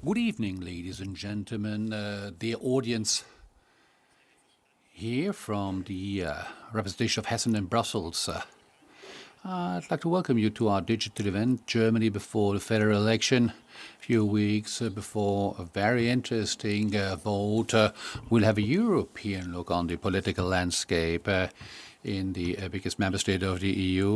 Good evening, ladies and gentlemen, dear audience here from the representation of Hessen in Brussels. I'd like to welcome you to our digital event, Germany before the federal election. A few weeks before a very interesting vote, we'll have a European look on the political landscape in the biggest member state of the EU.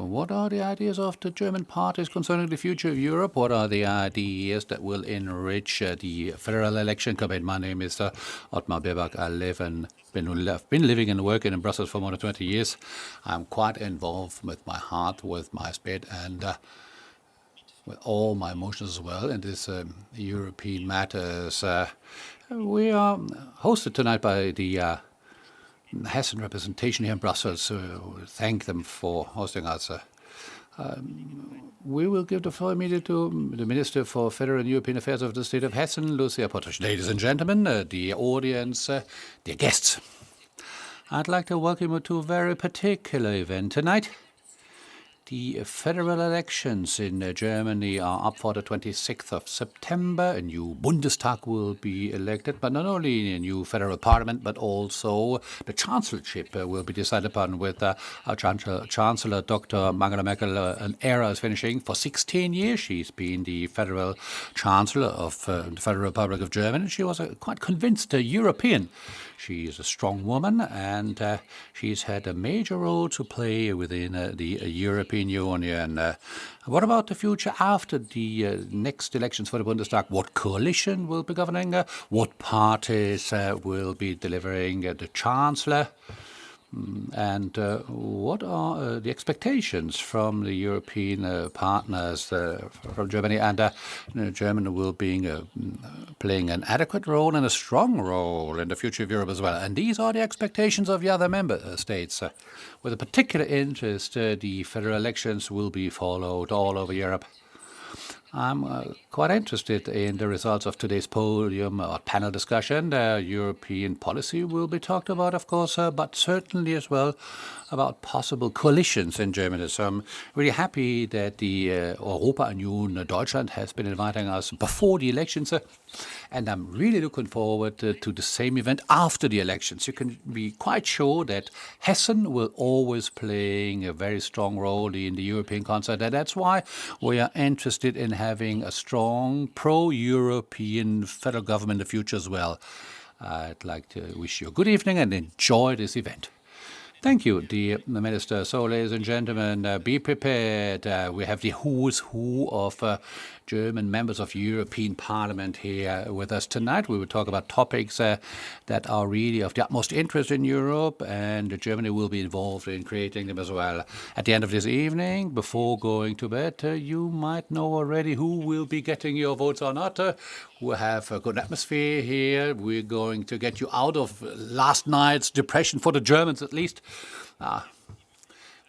What are the ideas of the German parties concerning the future of Europe? What are the ideas that will enrich the federal election campaign? My name is Ottmar Berbalk. I live and been living and working in Brussels for more than 20 years. I'm quite involved with my heart, with my spirit, and with all my emotions as well in this European matters. We are hosted tonight by the Hessen representation here in Brussels. Thank them for hosting us. We will give the floor immediately to the Minister for Federal and European Affairs of the state of Hessen, Lucia Puttrich. Ladies and gentlemen, dear audience, dear guests, I'd like to welcome you to a very particular event tonight. The federal elections in Germany are up for the 26th of September. A new Bundestag will be elected, but not only a new federal parliament, but also the chancellorship will be decided upon with our Chancellor Dr. Angela Merkel. An era is finishing. For 16 years, she's been the federal chancellor of the Federal Republic of Germany. She was a quite convinced European. She is a strong woman, and she's had a major role to play within the European Union. What about the future after the next elections for the Bundestag? What coalition will be governing? What parties will be delivering the Chancellor? And what are the expectations from the European partners from Germany? And Germany will be playing an adequate role and a strong role in the future of Europe as well. And these are the expectations of the other member states. With a particular interest, the federal elections will be followed all over Europe. I'm quite interested in the results of today's podium or panel discussion. European policy will be talked about, of course, but certainly as well about possible coalitions in Germany. So I'm really happy that the Europa-Union Deutschland has been inviting us before the elections, and I'm really looking forward to the same event after the elections. You can be quite sure that Hessen will always playing a very strong role in the European concert, and that's why we are interested in having a strong pro-European federal government in the future as well. I'd like to wish you a good evening and enjoy this event. Thank you, dear Minister. So, ladies and gentlemen, be prepared. We have the who's who of German members of European Parliament here with us tonight. We will talk about topics that are really of the utmost interest in Europe, and Germany will be involved in creating them as well. At the end of this evening, before going to bed, you might know already who will be getting your votes or not. We have a good atmosphere here. We're going to get you out of last night's depression, for the Germans at least.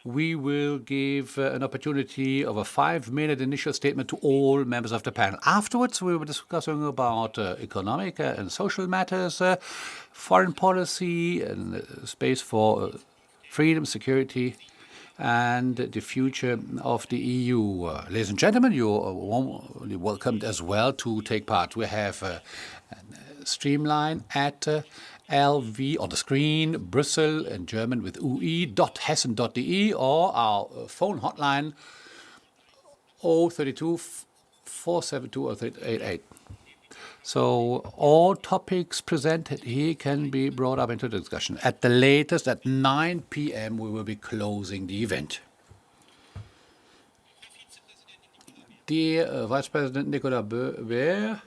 We will give an opportunity of a 5-minute initial statement to all members of the panel. Afterwards, we will be discussing about economic and social matters, foreign policy, and space for freedom, security, and the future of the EU. Ladies and gentlemen, you're warmly welcomed as well to take part. We have a streamline at LV on the screen, Brussels in German with ui.hessen.de, or our phone hotline 032 472 0888. So all topics presented here can be brought up into the discussion. At the latest, at 9 p.m., we will be closing the event. Dear Vice President Nicola Beer,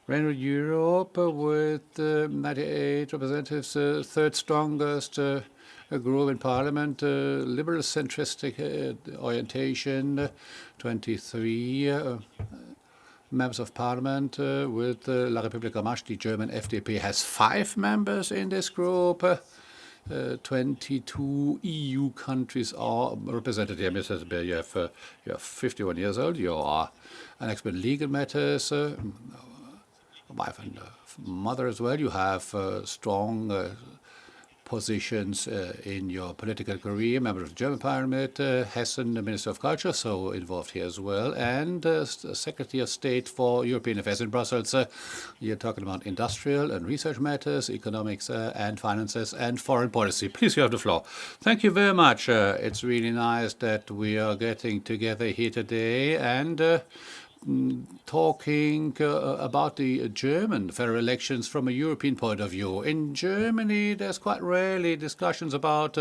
Renew Europe with 98 representatives, third strongest group in Parliament, liberal centristic orientation, 23 members of Parliament with La Repubblica Marche. The German FDP has 5 members in this group. 22 EU countries are represented here. Mr. Beer, you have 51 years old. You are an expert in legal matters. Wife and mother as well. You have strong positions in your political career, member of the German Parliament, Hessen, Minister of Culture, so involved here as well, and Secretary of State for European Affairs in Brussels. You're talking about industrial and research matters, economics and finances, and foreign policy. Please, you have the floor. Thank you very much. It's really nice that we are getting together here today and talking about the German federal elections from a European point of view. In Germany, there's quite rarely discussions about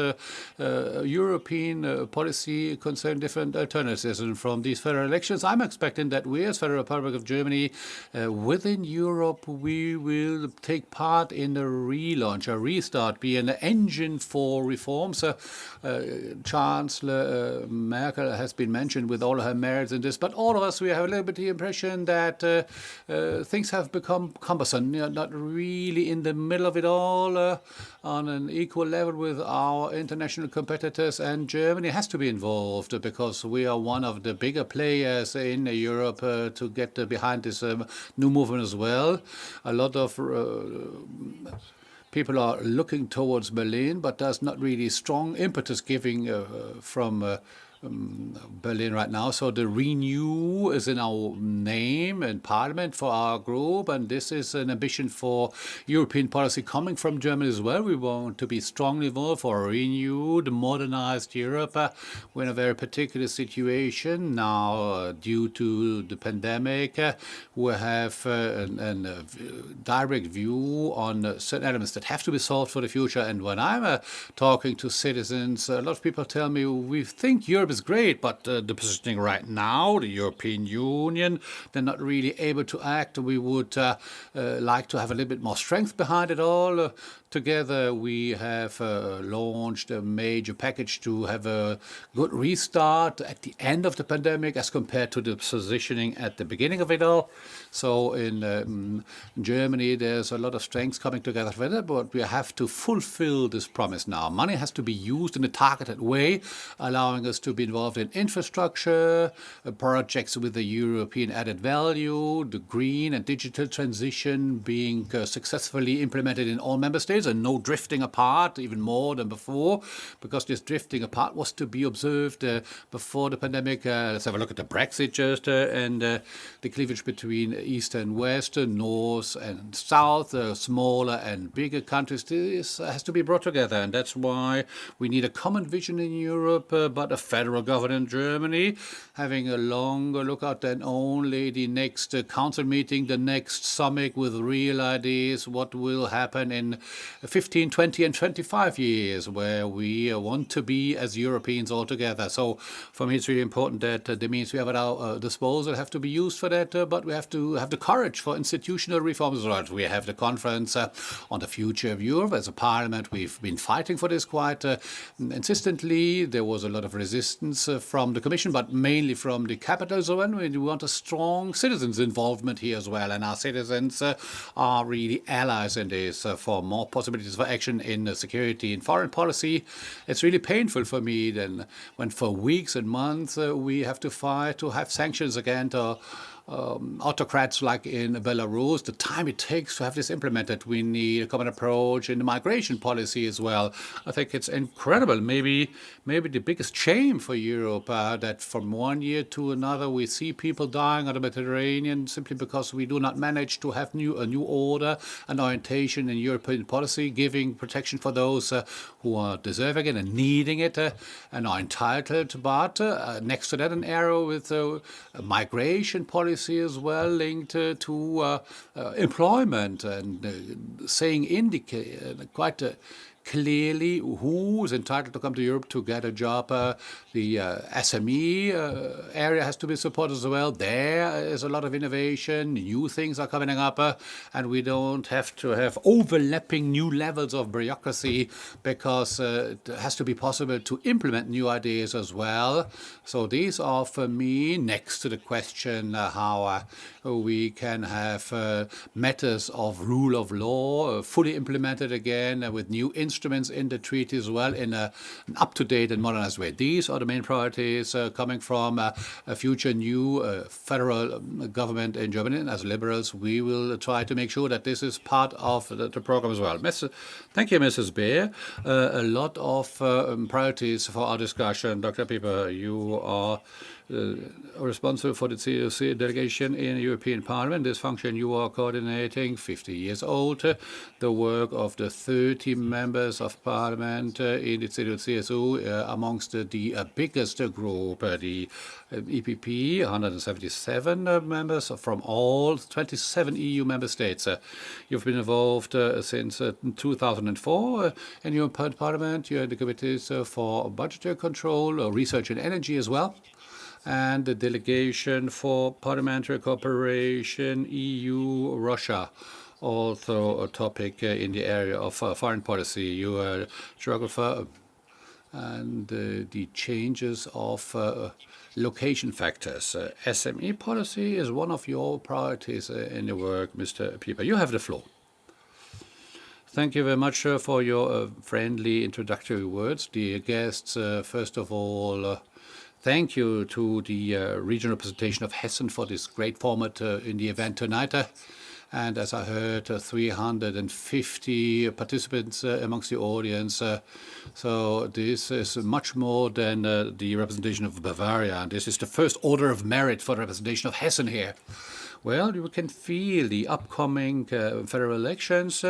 European policy concerning different alternatives. And from these federal elections, I'm expecting that we, as Federal Republic of Germany, within Europe, we will take part in a relaunch, a restart, be an engine for reforms. Chancellor Merkel has been mentioned with all her merits in this, but all of us, we have a little bit the impression that things have become cumbersome, not really in the middle of it all, on an equal level with our international competitors, and Germany has to be involved because we are one of the bigger players in Europe to get behind this new movement as well. A lot of people are looking towards Berlin, but there's not really strong impetus giving from Berlin right now. So the Renew is in our name in Parliament for our group, and this is an ambition for European policy coming from Germany as well. We want to be strongly involved for a renewed, modernized Europe. We're in a very particular situation now due to the pandemic. We have a direct view on certain elements that have to be solved for the future. And when I'm talking to citizens, a lot of people tell me, we think Europe is great, but the positioning right now, the European Union, they're not really able to act. We would like to have a little bit more strength behind it all. Together, we have launched a major package to have a good restart at the end of the pandemic as compared to the positioning at the beginning of it all. So in Germany, there's a lot of strengths coming together for that, but we have to fulfill this promise now. Money has to be used in a targeted way, allowing us to be involved in infrastructure, projects with the European added value, the green and digital transition being successfully implemented in all member states, and no drifting apart, even more than before, because this drifting apart was to be observed before the pandemic. Let's have a look at the Brexit just, and the cleavage between East and West, North and South, smaller and bigger countries. This has to be brought together, and that's why we need a common vision in Europe, but a federal government in Germany, having a longer lookout than only the next council meeting, the next summit with real ideas, what will happen in 15, 20 and 25 years where we want to be as Europeans all together. So for me it's really important that the means we have at our disposal have to be used for that, but we have to have the courage for institutional reforms as well. We have the conference on the future of Europe. As a parliament, we've been fighting for this quite insistently. There was a lot of resistance from the Commission, but mainly from the capitals. We want a strong citizens' involvement here as well, and our citizens are really allies in this for more possibilities for action in security and foreign policy. It's really painful for me then when for weeks and months we have to fight to have sanctions against autocrats like in Belarus. The time it takes to have this implemented. We need a common approach in the migration policy as well. I think it's incredible. Maybe the biggest shame for Europe that from one year to another we see people dying on the Mediterranean simply because we do not manage to have a new order and orientation in European policy, giving protection for those who are deserving it and needing it and are entitled. But next to that, an arrow with migration policy as well linked to employment and saying quite clearly who's entitled to come to Europe to get a job. The SME area has to be supported as well. There is a lot of innovation, new things are coming up, and we don't have to have overlapping new levels of bureaucracy because it has to be possible to implement new ideas as well. So these are, for me, next to the question how we can have matters of rule of law fully implemented again with new instruments in the treaty as well in an up-to-date and modernized way. These are the main priorities coming from a future new federal government in Germany. And as liberals, we will try to make sure that this is part of the program as well. Thank you, Mrs. Beer. A lot of priorities for our discussion. Dr. Pieper, you are responsible for the COC delegation in the European Parliament. This function you are coordinating, 50 years old, the work of the 30 members of Parliament in the CDU-CSU amongst the biggest group, the EPP, 177 members from all 27 EU member states. You've been involved since 2004 in European Parliament. You're in the committees for budgetary control, research and energy as well, and the Delegation for Parliamentary Cooperation, EU-Russia, also a topic in the area of foreign policy. You are a geographer, and the changes of location factors. SME policy is one of your priorities in the work, Mr. Pieper. You have the floor. Thank you very much for your friendly introductory words. Dear guests, first of all, thank you to the regional representation of Hessen for this great format in the event tonight. And as I heard, 350 participants amongst the audience. So this is much more than the representation of Bavaria. And this is the first order of merit for the representation of Hessen here. Well, you can feel the upcoming federal elections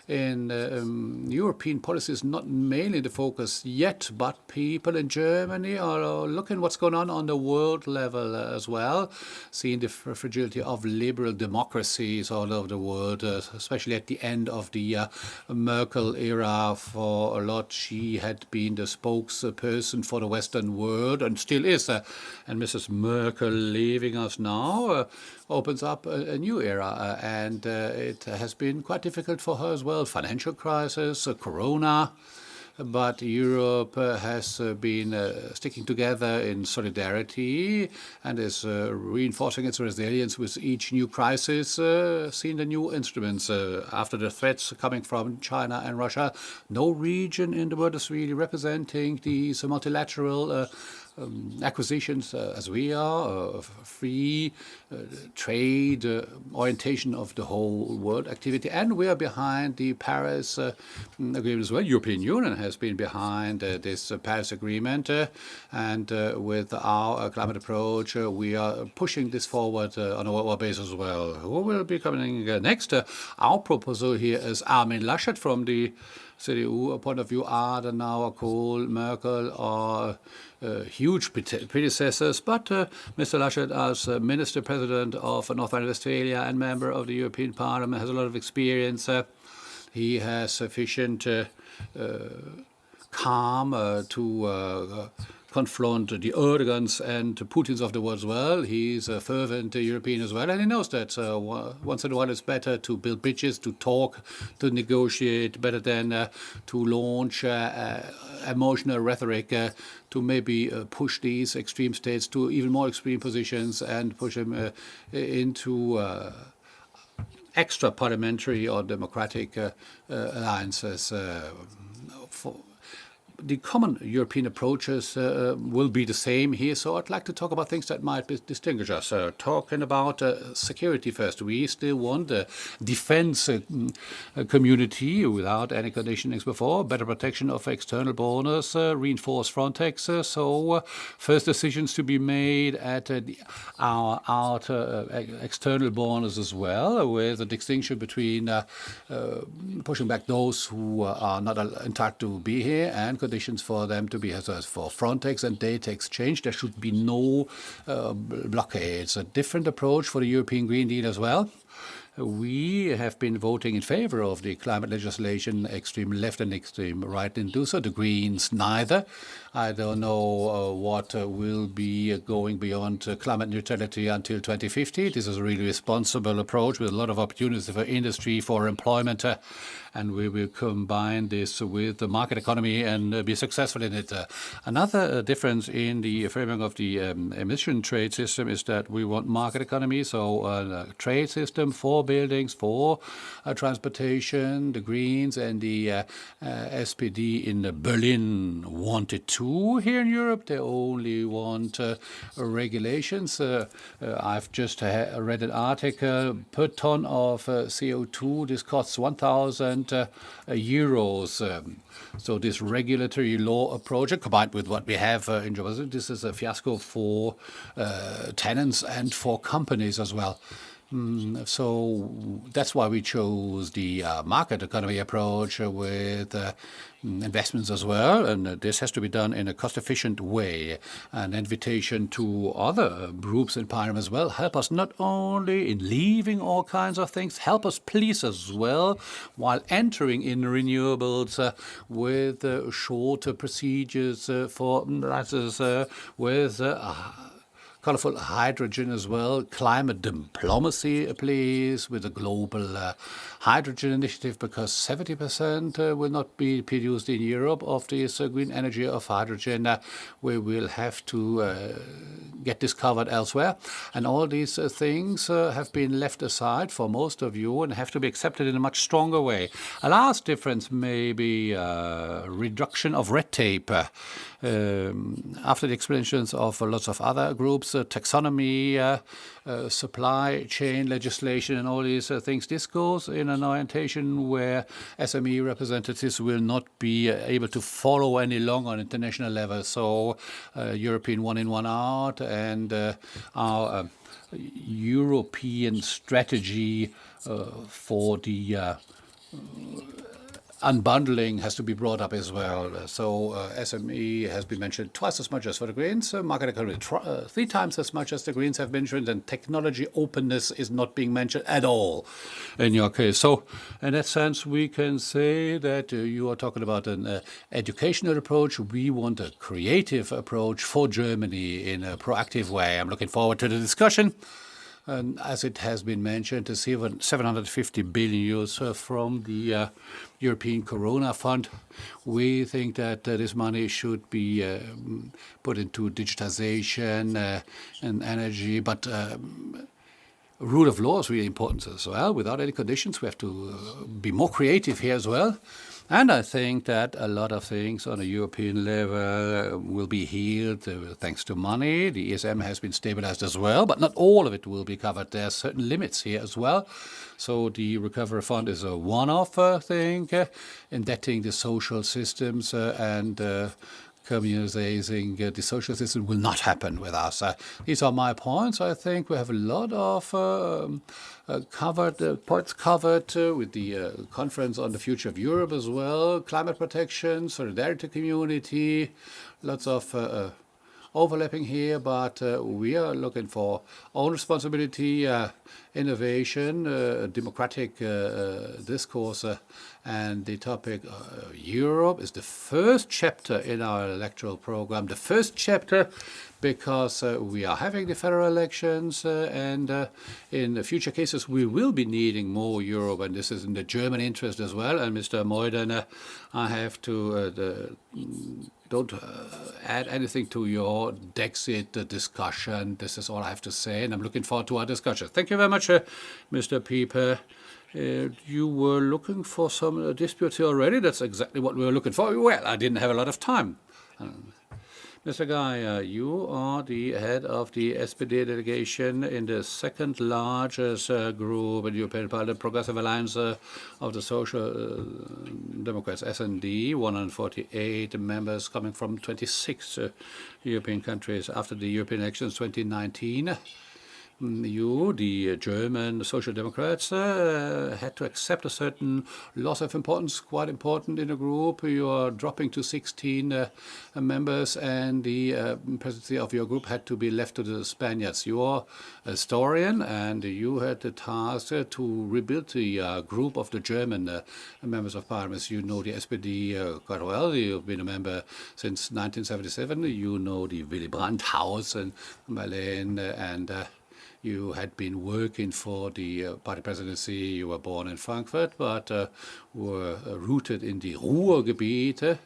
in European policy is not mainly the focus yet, but people in Germany are looking what's going on the world level as well, seeing the fragility of liberal democracies all over the world, especially at the end of the Merkel era. For a lot, she had been the spokesperson for the Western world and still is. And Mrs. Merkel leaving us now opens up a new era, and it has been quite difficult for her as well. Financial crisis, Corona, but Europe has been sticking together in solidarity and is reinforcing its resilience with each new crisis, seeing the new instruments after the threats coming from China and Russia. No region in the world is really representing these multilateral acquisitions as we are, free trade orientation of the whole world activity. And we are behind the Paris Agreement as well. European Union has been behind this Paris Agreement. And with our climate approach, we are pushing this forward on a worldwide basis as well. Who will be coming next? Our proposal here is Armin Laschet from the CDU point of view. Adenauer, Kohl, Merkel are huge predecessors, but Mr. Laschet, as Minister President of North Rhine-Westphalia and member of the European Parliament, has a lot of experience he has sufficient calm to confront the Erdogans and Putins of the world as well. He's a fervent European as well, and he knows that once in a while it's better to build bridges, to talk, to negotiate, better than to launch emotional rhetoric to maybe push these extreme states to even more extreme positions and push them into extra parliamentary or democratic alliances. The common European approaches will be the same here, so I'd like to talk about things that might distinguish us. Talking about security first, we still want a defense community without any conditionings before, better protection of external borders, reinforced Frontex, so first decisions to be made at our outer external borders as well, with a distinction between pushing back those who are not entitled to be here and conditions for them to be for Frontex and data exchange. There should be no blockades. A different approach for the European Green Deal as well. We have been voting in favor of the climate legislation. Extreme left and extreme right didn't do so. The Greens neither. I don't know what will be going beyond climate neutrality until 2050. This is a really responsible approach with a lot of opportunities for industry, for employment, and we will combine this with the market economy and be successful in it. Another difference in the framework of the emission trade system is that we want market economy, so a trade system for buildings, for transportation. The Greens and the SPD in Berlin wanted to. Here in Europe, they only want regulations. I've just read an article, per ton of CO2, this costs 1,000 euros. So this regulatory law approach, combined with what we have in Germany, this is a fiasco for tenants and for companies as well. So that's why we chose the market economy approach with investments as well, and this has to be done in a cost-efficient way. An invitation to other groups in Parliament as well. Help us not only in leaving all kinds of things, help us please as well while entering in renewables with shorter procedures for licenses, with colorful hydrogen as well, climate diplomacy, please, with a global hydrogen initiative, because 70% will not be produced in Europe of this green energy of hydrogen. We will have to get discovered elsewhere. And all these things have been left aside for most of you and have to be accepted in a much stronger way. A last difference may be reduction of red tape. After the explanations of lots of other groups, taxonomy, supply chain legislation and all these things, this goes in an orientation where SME representatives will not be able to follow any longer on international level. So European one in, one out, and our European strategy for the unbundling has to be brought up as well. So SME has been mentioned twice as much as for the Greens, market economy 3 times as much as the Greens have mentioned, and technology openness is not being mentioned at all in your case. So in that sense, we can say that you are talking about an educational approach. We want a creative approach for Germany in a proactive way. I'm looking forward to the discussion. And as it has been mentioned, to 750 billion euros from the European Corona Fund. We think that this money should be put into digitization and energy, but rule of law is really important as well. Without any conditions, we have to be more creative here as well. And I think that a lot of things on a European level will be healed thanks to money. The ESM has been stabilized as well, but not all of it will be covered. There are certain limits here as well. So the recovery fund is a one-off thing, indebting the social systems and communizing the social system will not happen with us. These are my points. I think we have a lot of points covered with the conference on the future of Europe as well, climate protection, solidarity community, lots of overlapping here, but we are looking for own responsibility, innovation, democratic discourse, and the topic Europe is the first chapter in our electoral program, the first chapter because we are having the federal elections and in the future cases we will be needing more Europe, and this is in the German interest as well. And Mr. Meuthen, I have to don't add anything to your Brexit discussion. This is all I have to say, and I'm looking forward to our discussion. Thank you very much, Mr. Pieper. You were looking for some disputes here already. That's exactly what we were looking for. Well, I didn't have a lot of time. Mr. Geier, you are the head of the SPD delegation in the second largest group in the European Parliament, Progressive Alliance of the Social Democrats, SD, 148 members coming from 26 European countries after the European elections 2019. You, the German Social Democrats, had to accept a certain loss of importance, quite important in the group. You are dropping to 16 members, and the presidency of your group had to be left to the Spaniards. You are a historian, and you had the task to rebuild the group of the German members of parliament. You know the SPD quite well. You've been a member since 1977. You know the Willy Brandt House in Berlin, and you had been working for the party presidency. You were born in Frankfurt, but were rooted in the Ruhrgebiet.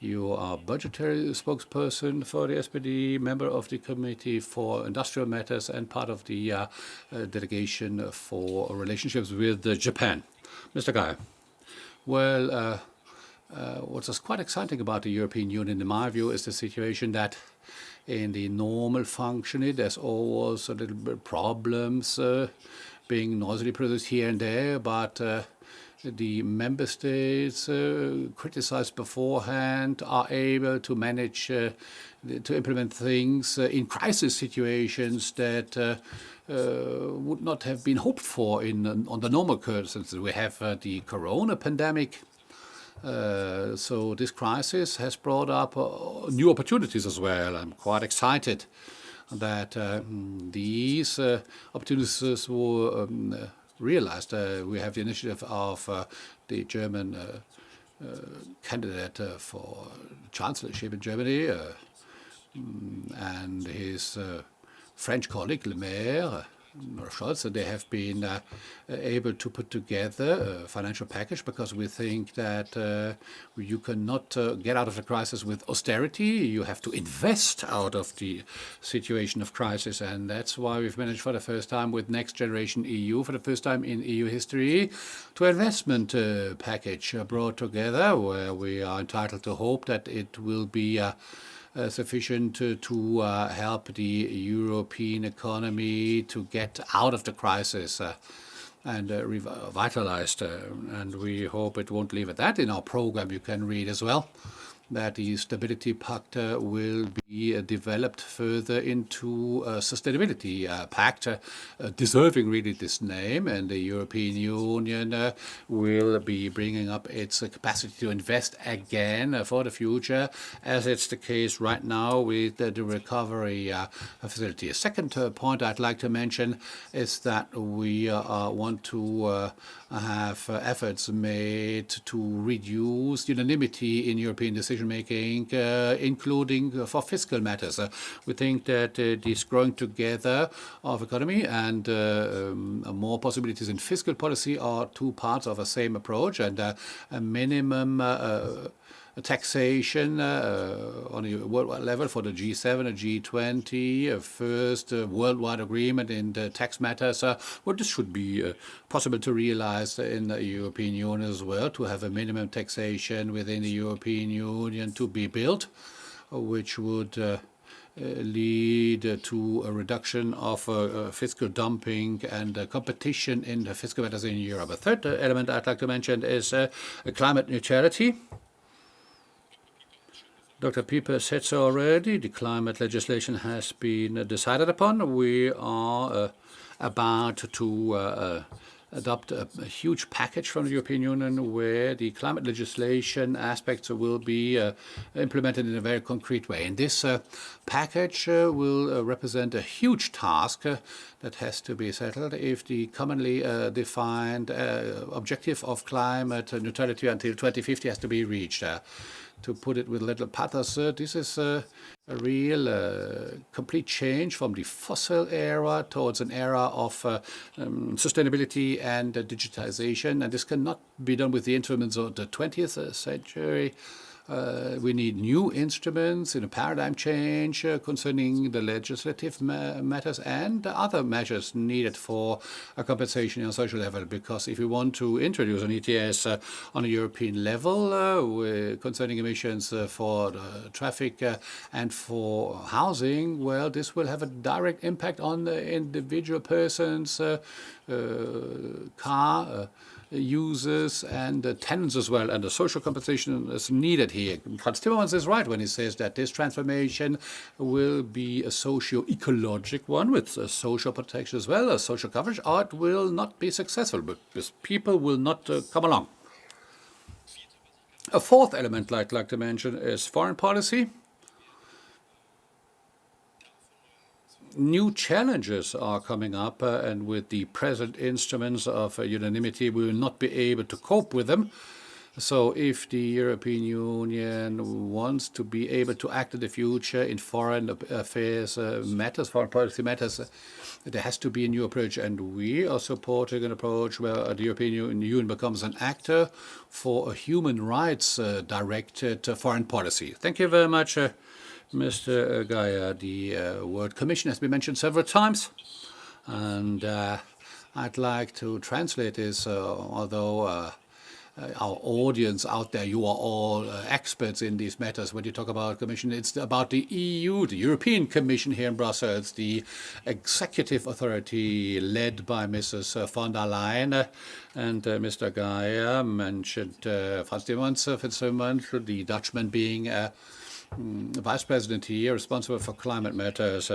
You are budgetary spokesperson for the SPD, member of the Committee for Industrial Matters, and part of the delegation for relationships with Japan. Mr. Geier, well, what's quite exciting about the European Union, in my view, is the situation that in the normal functioning, there's always a little bit of problems being noisily produced here and there, but the member states, criticized beforehand, are able to manage to implement things in crisis situations that would not have been hoped for on the normal circumstances. We have the corona pandemic. So this crisis has brought up new opportunities as well. I'm quite excited that these opportunities were realized. We have the initiative of the German candidate for chancellorship in Germany and his French colleague, Le Maire, Scholz. They have been able to put together a financial package because we think that you cannot get out of the crisis with austerity. You have to invest out of the situation of crisis, and that's why we've managed for the first time with Next Generation EU, for the first time in EU history, to investment package brought together, where we are entitled to hope that it will be sufficient to help the European economy to get out of the crisis and revitalized. And we hope it won't leave at that. In our program, you can read as well that the Stability Pact will be developed further into a Sustainability Pact, deserving really this name, and the European Union will be bringing up its capacity to invest again for the future, as it's the case right now with the recovery facility. A second point I'd like to mention is that we want to have efforts made to reduce unanimity in European decision-making, including for fiscal matters. We think that this growing together of economy and more possibilities in fiscal policy are two parts of the same approach, and a minimum taxation on a worldwide level for the G7 and G20, a first worldwide agreement in the tax matters. Well, this should be possible to realize in the European Union as well, to have a minimum taxation within the European Union to be built, which would lead to a reduction of fiscal dumping and competition in the fiscal matters in Europe. A third element I'd like to mention is climate neutrality. Dr. Pieper said so already. The climate legislation has been decided upon. We are about to adopt a huge package from the European Union where the climate legislation aspects will be implemented in a very concrete way. And this package will represent a huge task that has to be settled if the commonly defined objective of climate neutrality until 2050 has to be reached. To put it with little pathos, this is a real complete change from the fossil era towards an era of sustainability and digitization. And this cannot be done with the instruments of the 20th century. We need new instruments in a paradigm change concerning the legislative matters and other measures needed for a compensation on a social level. Because if we want to introduce an ETS on a European level concerning emissions for traffic and for housing, well, this will have a direct impact on the individual person's car users and tenants as well, and the social compensation is needed here. Franz Timmermans is right when he says that this transformation will be a socio-ecologic one with social protection as well as social coverage, or it will not be successful because people will not come along. A fourth element I'd like to mention is foreign policy. New challenges are coming up, and with the present instruments of unanimity, we will not be able to cope with them. So if the European Union wants to be able to act in the future in foreign affairs matters, foreign policy matters, there has to be a new approach. And we are supporting an approach where the European Union becomes an actor for a human rights directed foreign policy. Thank you very much, Mr. Geier. The word commission has been mentioned several times, and I'd like to translate this, although our audience out there, you are all experts in these matters. When you talk about commission, it's about the EU, the European Commission here in Brussels, the executive authority led by Mrs. von der Leyen. And Mr. Geier mentioned Franz Timmermans, the Dutchman being Vice President here, responsible for climate matters.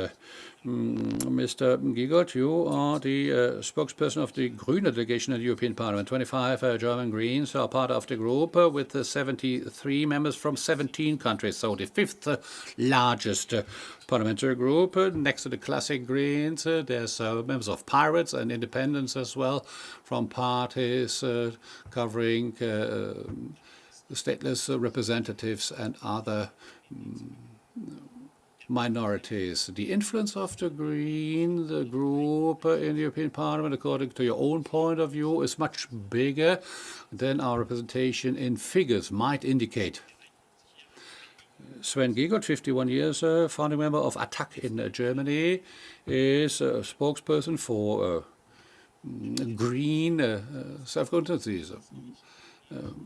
Mr. Giegold, you are the spokesperson of the Gruene delegation in the European Parliament. 25 German Greens are part of the group with 73 members from 17 countries, so the fifth largest parliamentary group. Next to the classic Greens, there's members of Pirates and Independents as well, from parties covering stateless representatives and other minorities. The influence of the Green, the group in the European Parliament, according to your own point of view, is much bigger than our representation in figures might indicate. Sven Giegold, 51 years, founding member of ATTAC in Germany, is a spokesperson for green self-governance.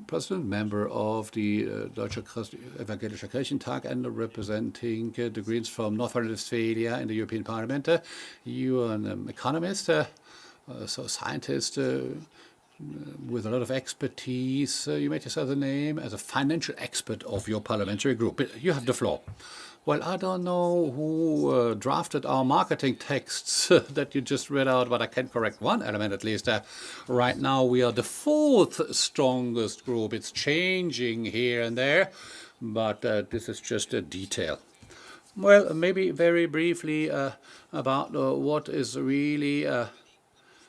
President, member of the Deutsche Evangelischer Kirchentag, and representing the Greens from North Rhine-Westphalia in the European Parliament. You are an economist, so a scientist with a lot of expertise. You made yourself a name as a financial expert of your parliamentary group. You have the floor. Well, I don't know who drafted our marketing texts that you just read out, but I can correct one element at least. Right now, we are the fourth strongest group. It's changing here and there, but this is just a detail. Well, maybe very briefly about what is really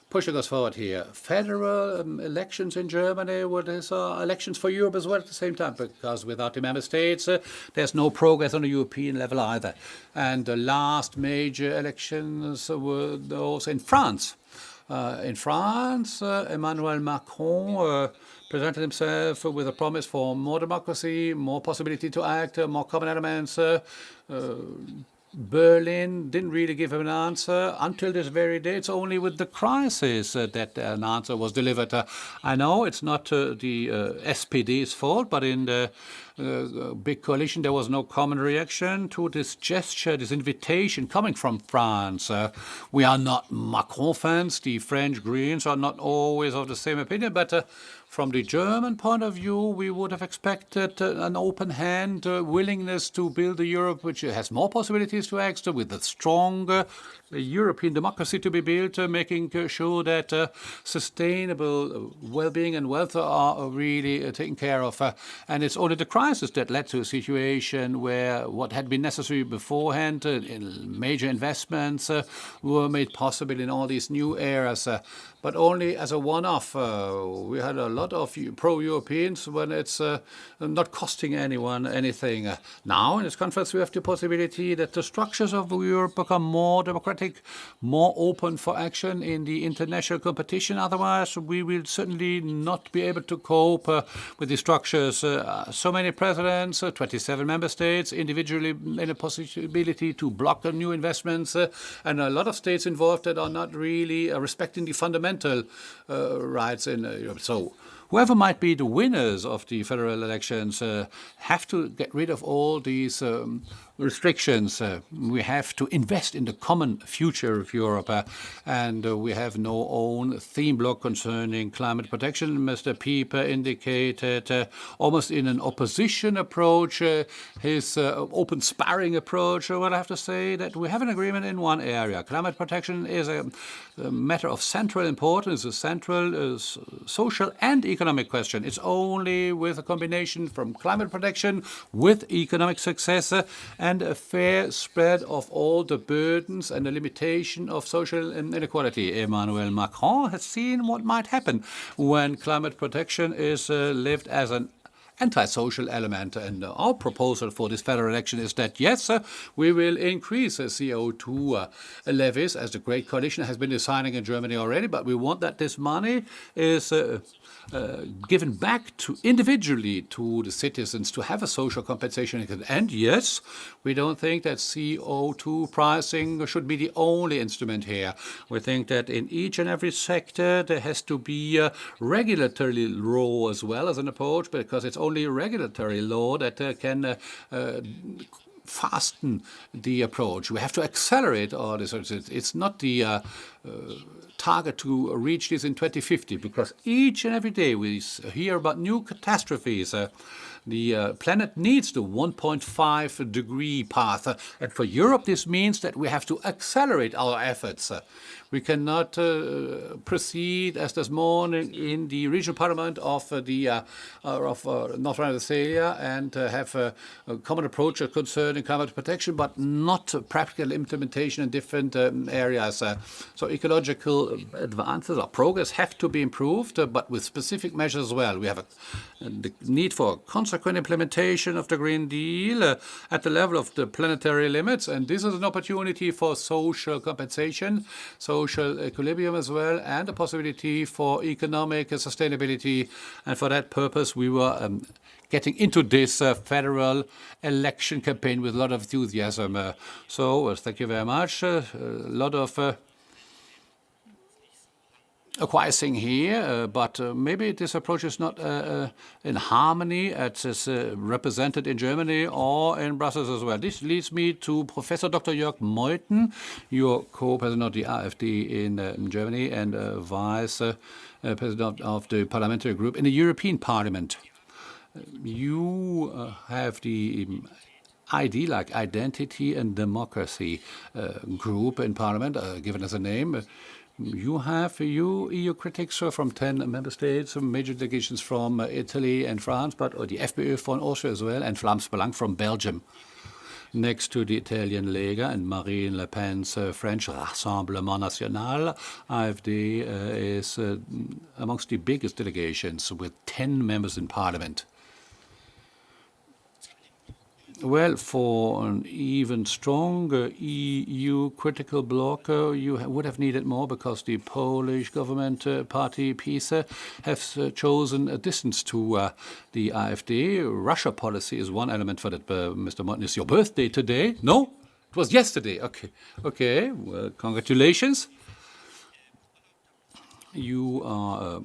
pushing us forward here. Federal elections in Germany, well, there's elections for Europe as well at the same time, because without the member states, there's no progress on the European level either. And the last major elections were those in France. Emmanuel Macron presented himself with a promise for more democracy, more possibility to act, more common elements. Berlin didn't really give him an answer until this very day. It's only with the crisis that an answer was delivered. I know it's not the SPD's fault, but in the big coalition, there was no common reaction to this gesture, this invitation coming from France. We are not Macron fans. The French Greens are not always of the same opinion, but from the German point of view, we would have expected an open hand, willingness to build a Europe which has more possibilities to act, with a stronger European democracy to be built, making sure that sustainable well-being and wealth are really taken care of. And it's only the crisis that led to a situation where what had been necessary beforehand, major investments, were made possible in all these new areas. But only as a one-off. We had a lot of pro-Europeans when it's not costing anyone anything. Now, in this conference, we have the possibility that the structures of Europe become more democratic, more open for action in the international competition. Otherwise, we will certainly not be able to cope with the structures. So many presidents, 27 member states, individually in a possibility to block the new investments, and a lot of states involved that are not really respecting the fundamental rights in Europe. So whoever might be the winners of the federal elections have to get rid of all these restrictions. We have to invest in the common future of Europe, and we have no own theme block concerning climate protection. Mr. Pieper indicated almost in an opposition approach, his open sparring approach. Well, I have to say that we have an agreement in one area. Climate protection is a matter of central importance, a central social and economic question. It's only with a combination from climate protection with economic success and a fair spread of all the burdens and the limitation of social inequality. Emmanuel Macron has seen what might happen when climate protection is lived as an anti-social element. And our proposal for this federal election is that, yes, we will increase CO2 levies, as the Great Coalition has been deciding in Germany already, but we want that this money is given back to individually to the citizens to have a social compensation. And yes, we don't think that CO2 pricing should be the only instrument here. We think that in each and every sector there has to be a regulatory law as well as an approach, because it's only regulatory law that can fasten the approach. We have to accelerate all this. It's not the target to reach this in 2050, because each and every day we hear about new catastrophes. The planet needs the 1.5 degree path. And for Europe, this means that we have to accelerate our efforts. We cannot proceed as this morning in the regional parliament of North Rhine-Westphalia and have a common approach concerning climate protection, but not practical implementation in different areas. So ecological advances or progress have to be improved, but with specific measures as well. We have the need for consequent implementation of the Green Deal at the level of the planetary limits, and this is an opportunity for social compensation, social equilibrium as well, and a possibility for economic sustainability. And for that purpose, we were getting into this federal election campaign with a lot of enthusiasm. So thank you very much. A lot of acquiescing here, but maybe this approach is not in harmony as is represented in Germany or in Brussels as well. This leads me to Professor Dr. Jörg Meuthen, your co-president of the AfD in Germany and vice president of the parliamentary group in the European Parliament. You have the ID, like Identity and Democracy group in Parliament, given as a name. You have EU critics from 10 member states, major delegations from Italy and France, but the FPÖ from Austria as well, and Vlaams Belang from Belgium. Next to the Italian Lega and Marine Le Pen's French Rassemblement National, AfD is amongst the biggest delegations with 10 members in Parliament. Well, for an even stronger EU critical bloc, you would have needed more, because the Polish government party PiS has chosen a distance to the AfD. Russia policy is one element for that. Mr. Meuthen, is your birthday today? No? It was yesterday. Okay. Well, congratulations. You are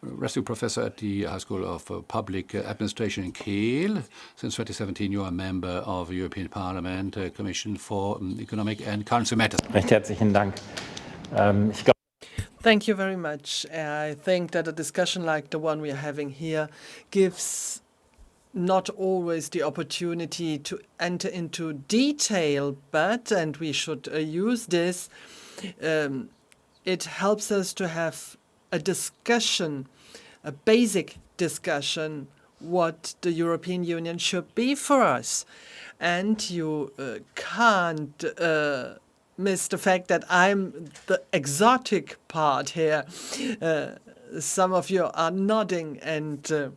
rescue professor at the High School of Public Administration in Kiel. Since 2017, you are a member of the European Parliament Commission for Economic and Currency Matters. Recht herzlichen Dank. Thank you very much. I think that a discussion like the one we are having here gives not always the opportunity to enter into detail, but, and we should use this, it helps us to have a discussion, a basic discussion, what the European Union should be for us. And you can't miss the fact that I'm the exotic part here. Some of you are nodding, and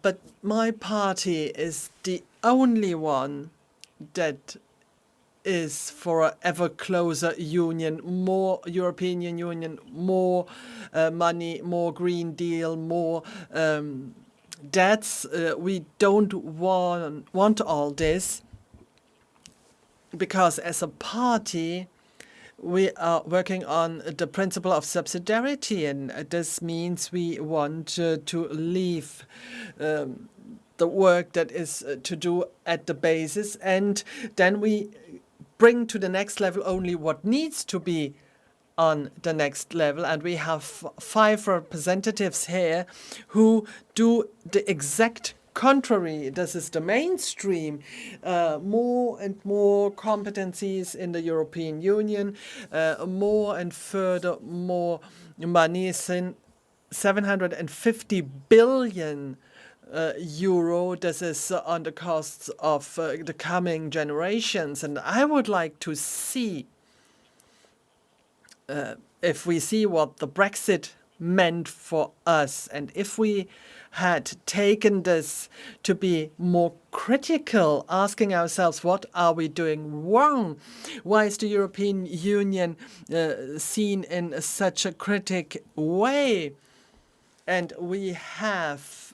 but my party is the only one that is for an ever closer union, more European Union, more money, more Green Deal, more debts. We don't want all this, because as a party, we are working on the principle of subsidiarity, and this means we want to leave the work that is to do at the basis, and then we bring to the next level only what needs to be on the next level. And we have 5 representatives here who do the exact contrary. This is the mainstream. More and more competencies in the European Union, more and further more money, 750 billion euro. This is on the costs of the coming generations. And I would like to see, if we see what the Brexit meant for us, and if we had taken this to be more critical, asking ourselves, what are we doing wrong? Why is the European Union seen in such a critic way? And we have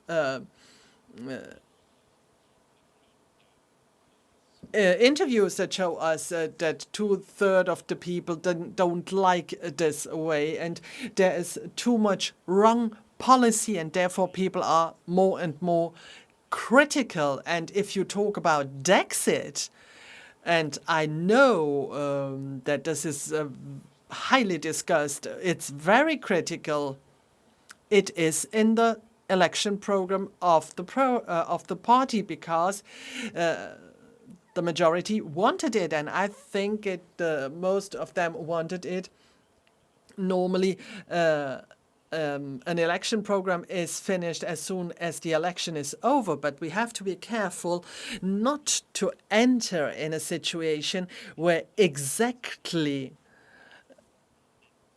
interviews that show us that 2/3 of the people don't like this way, and there is too much wrong policy, and therefore people are more and more critical. And if you talk about Brexit, and I know that this is highly discussed, it's very critical. It is in the election program of the party, because the majority wanted it, and I think most of them wanted it. Normally, an election program is finished as soon as the election is over, but we have to be careful not to enter in a situation where exactly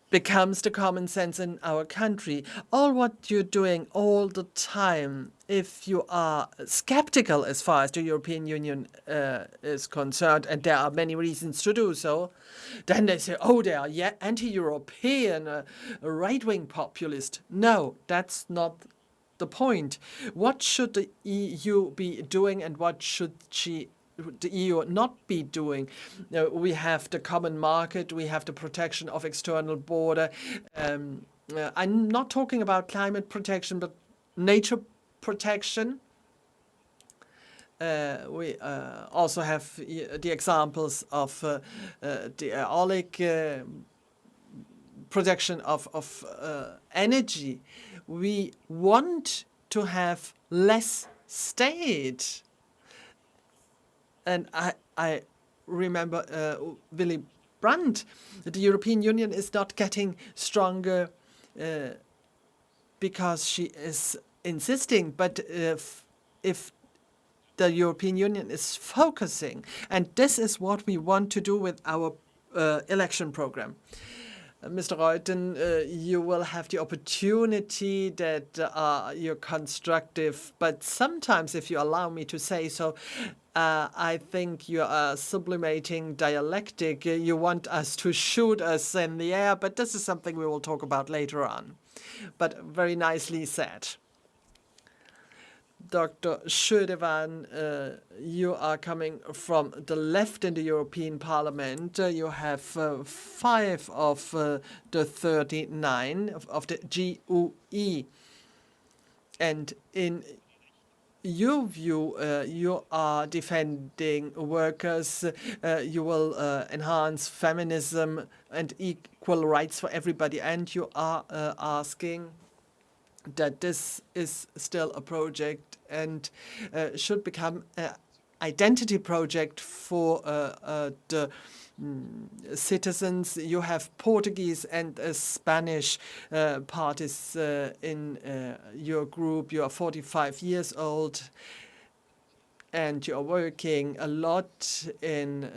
becomes the common sense in our country. All what you're doing all the time, if you are skeptical as far as the European Union is concerned, and there are many reasons to do so, then they say, oh, they are anti-European, right-wing populist. No, that's not the point. What should the EU be doing, and what should the EU not be doing? We have the common market, we have the protection of external border. I'm not talking about climate protection, but nature protection. We also have the examples of the eolic protection of energy. We want to have less state. And I remember Willy Brandt. The European Union is not getting stronger because she is insisting, but if the European Union is focusing, and this is what we want to do with our election program. Mr. Meuthen, you will have the opportunity that you're constructive, but sometimes, if you allow me to say so, I think you are sublimating dialectic. You want us to shoot us in the air, but this is something we will talk about later on. But very nicely said. Dr. Schirdewan, you are coming from the left in the European Parliament. You have 5 of the 39 of the GUE. And in your view, you are defending workers, you will enhance feminism and equal rights for everybody, and you are asking that this is still a project and should become an identity project for the citizens. You have Portuguese and Spanish parties in your group. You are 45 years old and you are working a lot in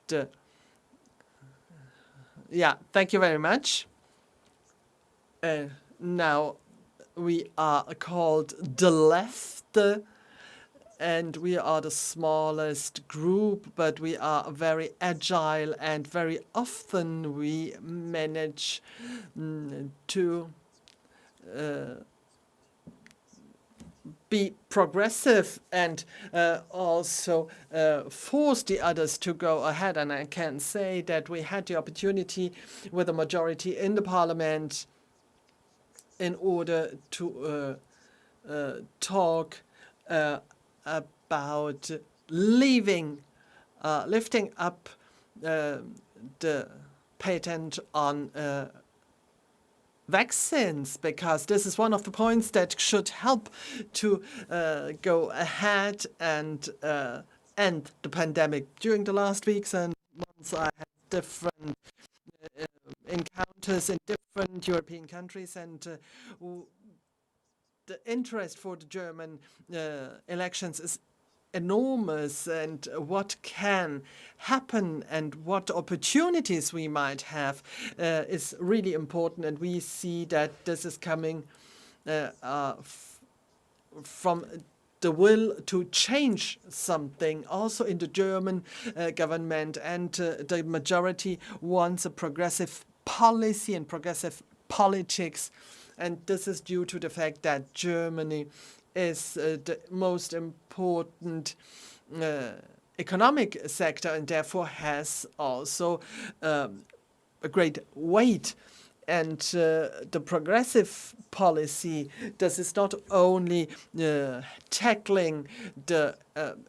the... Yeah, thank you very much. Now we are called the left, and we are the smallest group, but we are very agile, and very often we manage to be progressive and also force the others to go ahead. And I can say that we had the opportunity with a majority in the parliament in order to talk about lifting up the patent on vaccines, because this is one of the points that should help to go ahead and end the pandemic. During the last weeks and months, I had different encounters in different European countries, and the interest for the German elections is enormous, and what can happen and what opportunities we might have is really important. And we see that this is coming from the will to change something also in the German government, and the majority wants a progressive policy and progressive politics. And this is due to the fact that Germany is the most important economic sector, and therefore has also a great weight. And the progressive policy, this is not only tackling the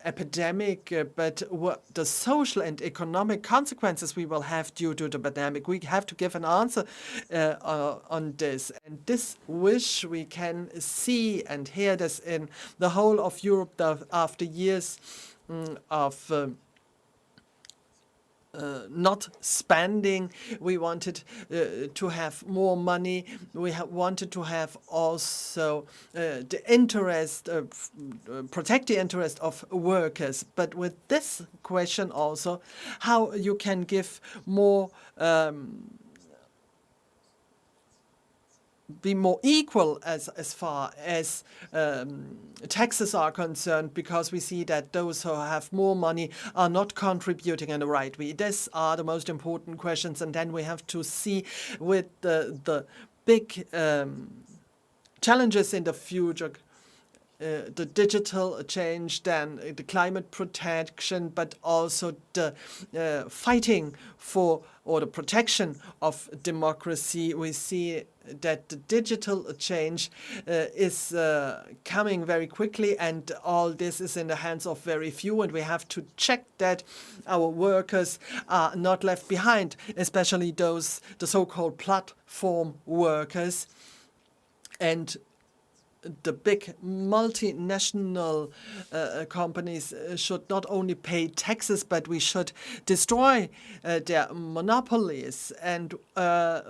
epidemic, but the social and economic consequences we will have due to the pandemic. We have to give an answer on this. And this wish we can see and hear this in the whole of Europe after years of not spending. We wanted to have more money. We wanted to have also the interest, protect the interest of workers. But with this question also, how you can give more, be more equal as far as taxes are concerned, because we see that those who have more money are not contributing in the right way. These are the most important questions. And then we have to see with the big challenges in the future, the digital change, then the climate protection, but also the fighting for, or the protection of democracy. We see that the digital change is coming very quickly, and all this is in the hands of very few, and we have to check that our workers are not left behind, especially those, the so-called platform workers. And the big multinational companies should not only pay taxes, but we should destroy their monopolies. And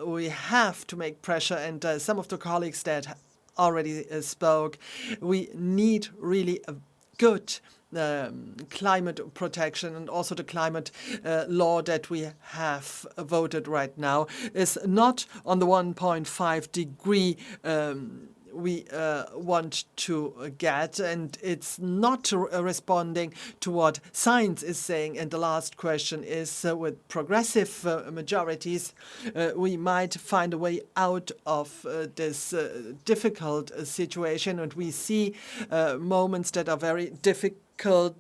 we have to make pressure, and some of the colleagues that already spoke, we need really a good climate protection, and also the climate law that we have voted right now is not on the 1.5 degree we want to get, and it's not responding to what science is saying. And the last question is, with progressive majorities, we might find a way out of this difficult situation, and we see moments that are very difficult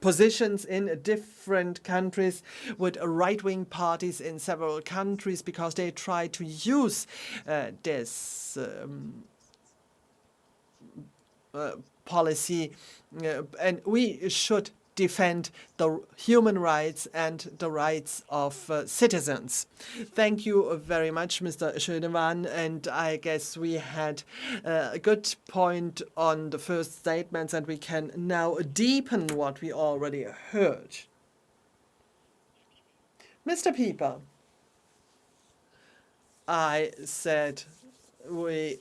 positions in different countries with right-wing parties in several countries because they try to use this policy, and we should defend the human rights and the rights of citizens. Thank you very much, Mr. Schirdewan, and I guess we had a good point on the first statements, and we can now deepen what we already heard. Mr. Pieper, I said we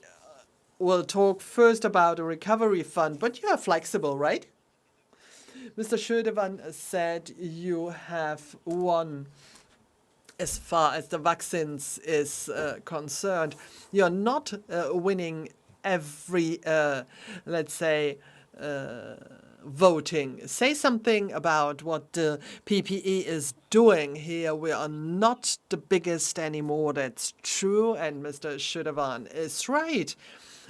will talk first about a recovery fund, but you are flexible, right? Mr. Schirdewan said you have won as far as the vaccines is concerned. You're not winning every, let's say, voting. Say something about what the PPE is doing here. We are not the biggest anymore. That's true. And Mr. Schirdewan is right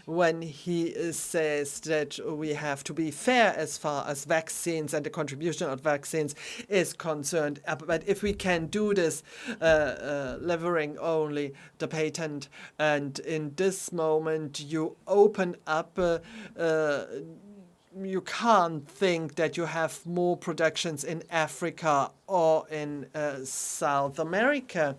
when he says that we have to be fair as far as vaccines and the contribution of vaccines is concerned. But if we can do this levering only the patent, and in this moment you open up you can't think that you have more productions in Africa or in South America.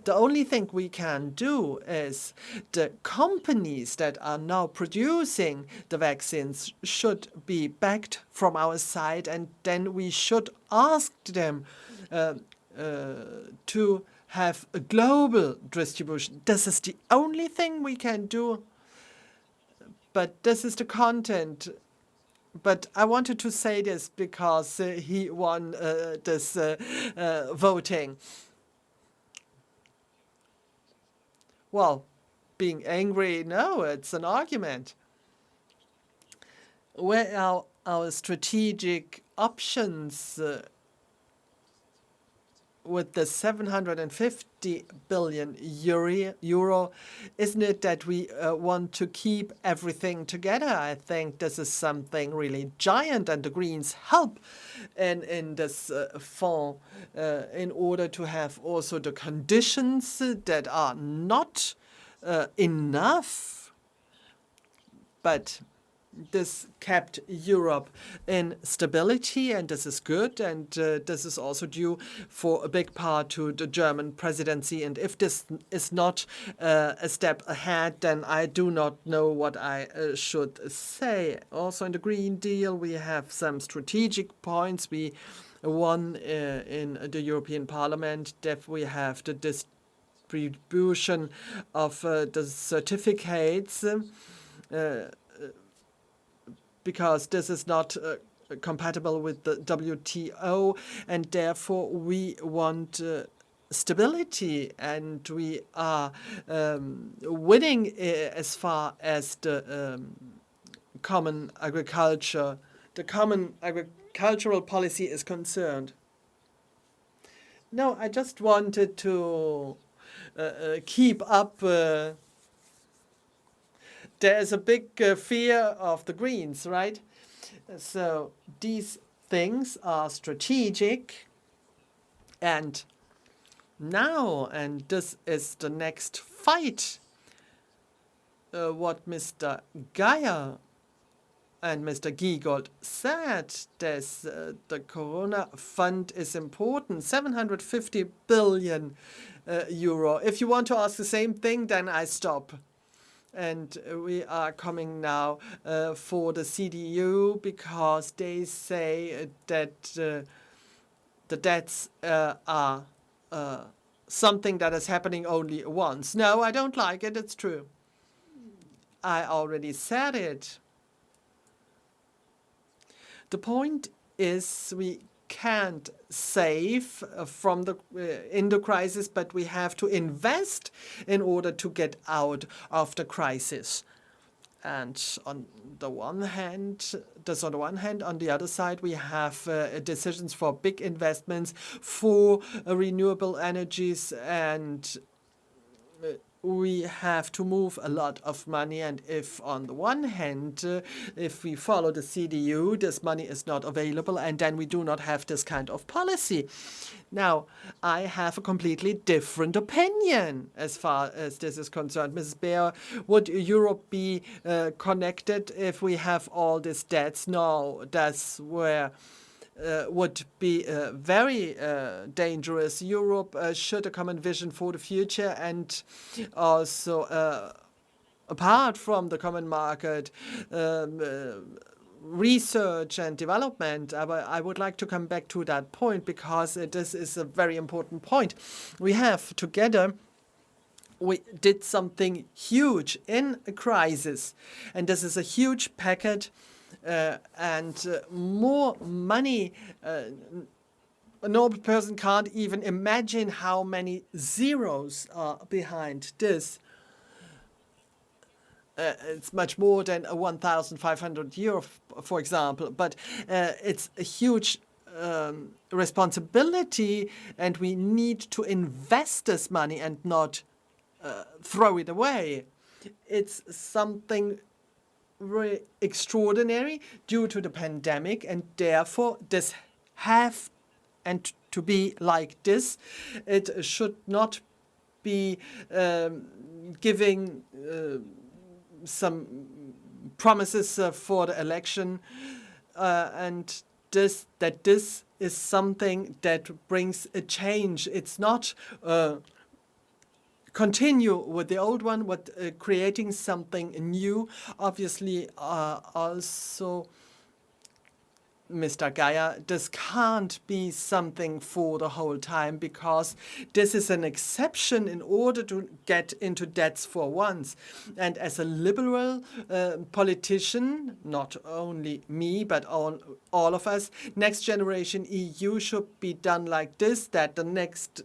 The only thing we can do is the companies that are now producing the vaccines should be backed from our side, and then we should ask them to have a global distribution. This is the only thing we can do, but this is the content. But I wanted to say this because he won this voting. Well, being angry, no, it's an argument. Where are our strategic options with the 750 billion euro? Isn't it that we want to keep everything together? I think this is something really giant, and the Greens help in this fund in order to have also the conditions that are not enough, but this kept Europe in stability, and this is good, and this is also due for a big part to the German presidency. And if this is not a step ahead, then I do not know what I should say. Also in the Green Deal, we have some strategic points. We won in the European Parliament that we have the distribution of the certificates, because this is not compatible with the WTO, and therefore we want stability, and we are winning as far as the common agricultural policy is concerned. No, I just wanted to keep up. There is a big fear of the Greens, right? So these things are strategic. And now, and this is the next fight, what Mr. Geier and Mr. Giegold said, the Corona fund is important, 750 billion euro. If you want to ask the same thing, then I stop. And we are coming now for the CDU because they say that the debts are something that is happening only once. No, I don't like it. It's true. I already said it. The point is we can't save from in the crisis, but we have to invest in order to get out of the crisis. And on the one hand, on the other side, we have decisions for big investments for renewable energies, and we have to move a lot of money. And if on the one hand, if we follow the CDU, this money is not available, and then we do not have this kind of policy. Now, I have a completely different opinion as far as this is concerned. Mrs. Beer, would Europe be connected if we have all these debts? No, that's where would be very dangerous. Europe should a common vision for the future, and also apart from the common market, research and development. I would like to come back to that point because this is a very important point. We have together, we did something huge in a crisis, and this is a huge packet. And more money, a normal person can't even imagine how many zeros are behind this. It's much more than 1,500 euro, for example, but it's a huge responsibility, and we need to invest this money and not throw it away. It's something very extraordinary due to the pandemic, and therefore this have and to be like this. It should not be giving some promises for the election, and this is something that brings a change. It's not continue with the old one, but creating something new. Obviously, also, Mr. Geier, this can't be something for the whole time, because this is an exception in order to get into debts for once. And as a liberal politician, not only me, but all of us, next generation EU should be done like this, that the next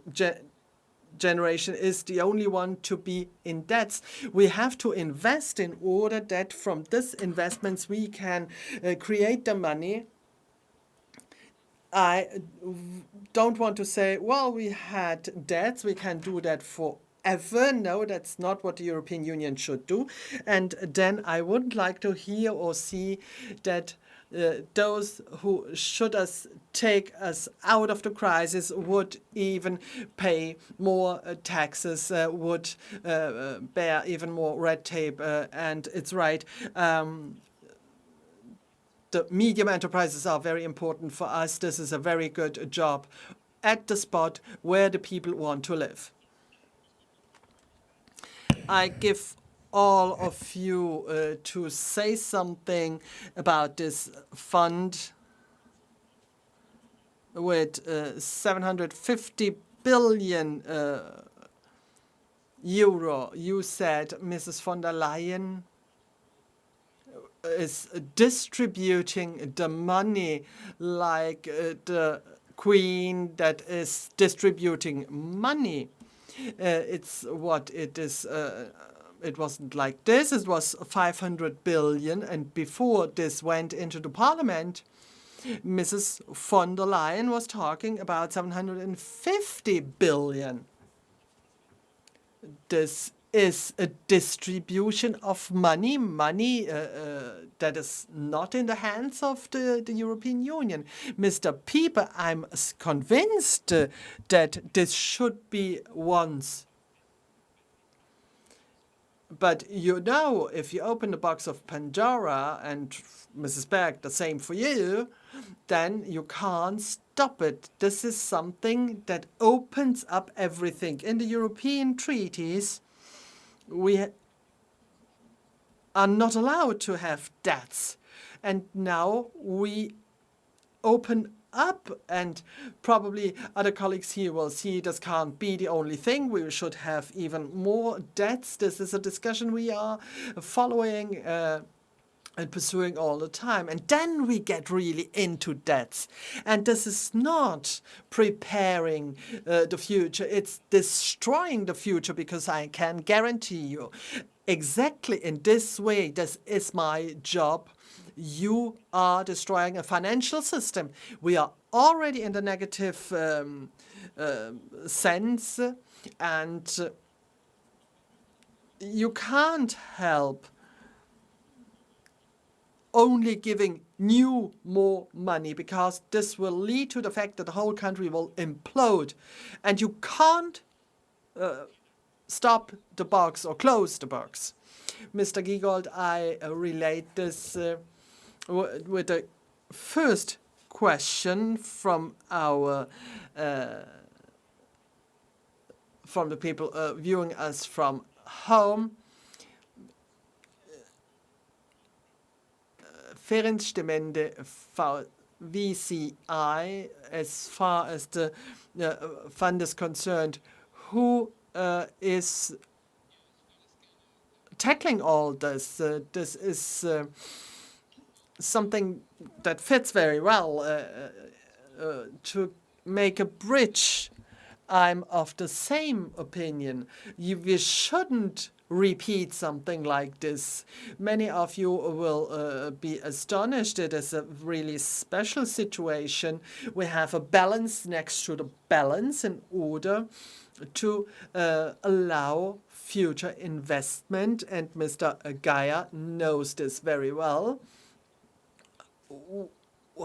generation is the only one to be in debts. We have to invest in order that from this investments we can create the money. I don't want to say, well, we had debts, we can do that forever. No, that's not what the European Union should do. And then I would like to hear or see that those who should take us out of the crisis would even pay more taxes, would bear even more red tape. And it's right. The medium enterprises are very important for us. This is a very good job at the spot where the people want to live. I give all of you to say something about this fund with 750 billion euro. You said Mrs. von der Leyen is distributing the money like the Queen that is distributing money. It's what it is. It wasn't like this. It was 500 billion, and before this went into the parliament, Mrs. von der Leyen was talking about 750 billion. This is a distribution of money that is not in the hands of the European Union. Mr. Pieper, I'm convinced that this should be once. But you know, if you open the box of Pandora, and Mrs. Berg, the same for you, then you can't stop it. This is something that opens up everything. In the European treaties, we are not allowed to have debts. And now we open up, and probably other colleagues here will see this can't be the only thing. We should have even more debts. This is a discussion we are following and pursuing all the time. And then we get really into debts. And this is not preparing the future. It's destroying the future, because I can guarantee you exactly in this way, this is my job. You are destroying a financial system. We are already in the negative sense, and you can't help only giving more money, because this will lead to the fact that the whole country will implode, and you can't stop the box or close the box. Mr. Giegold, I relate this with the first question from our from the people viewing us from home. Ferienstimmende VCI, as far as the fund is concerned, who is tackling all this? This is something that fits very well to make a bridge. I'm of the same opinion. We shouldn't repeat something like this. Many of you will be astonished. It is a really special situation. We have a balance next to the balance in order to allow future investment, and Mr. Geier knows this very well.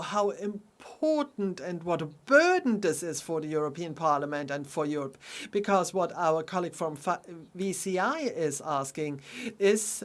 How important and what a burden this is for the European Parliament and for Europe. Because what our colleague from VCI is asking is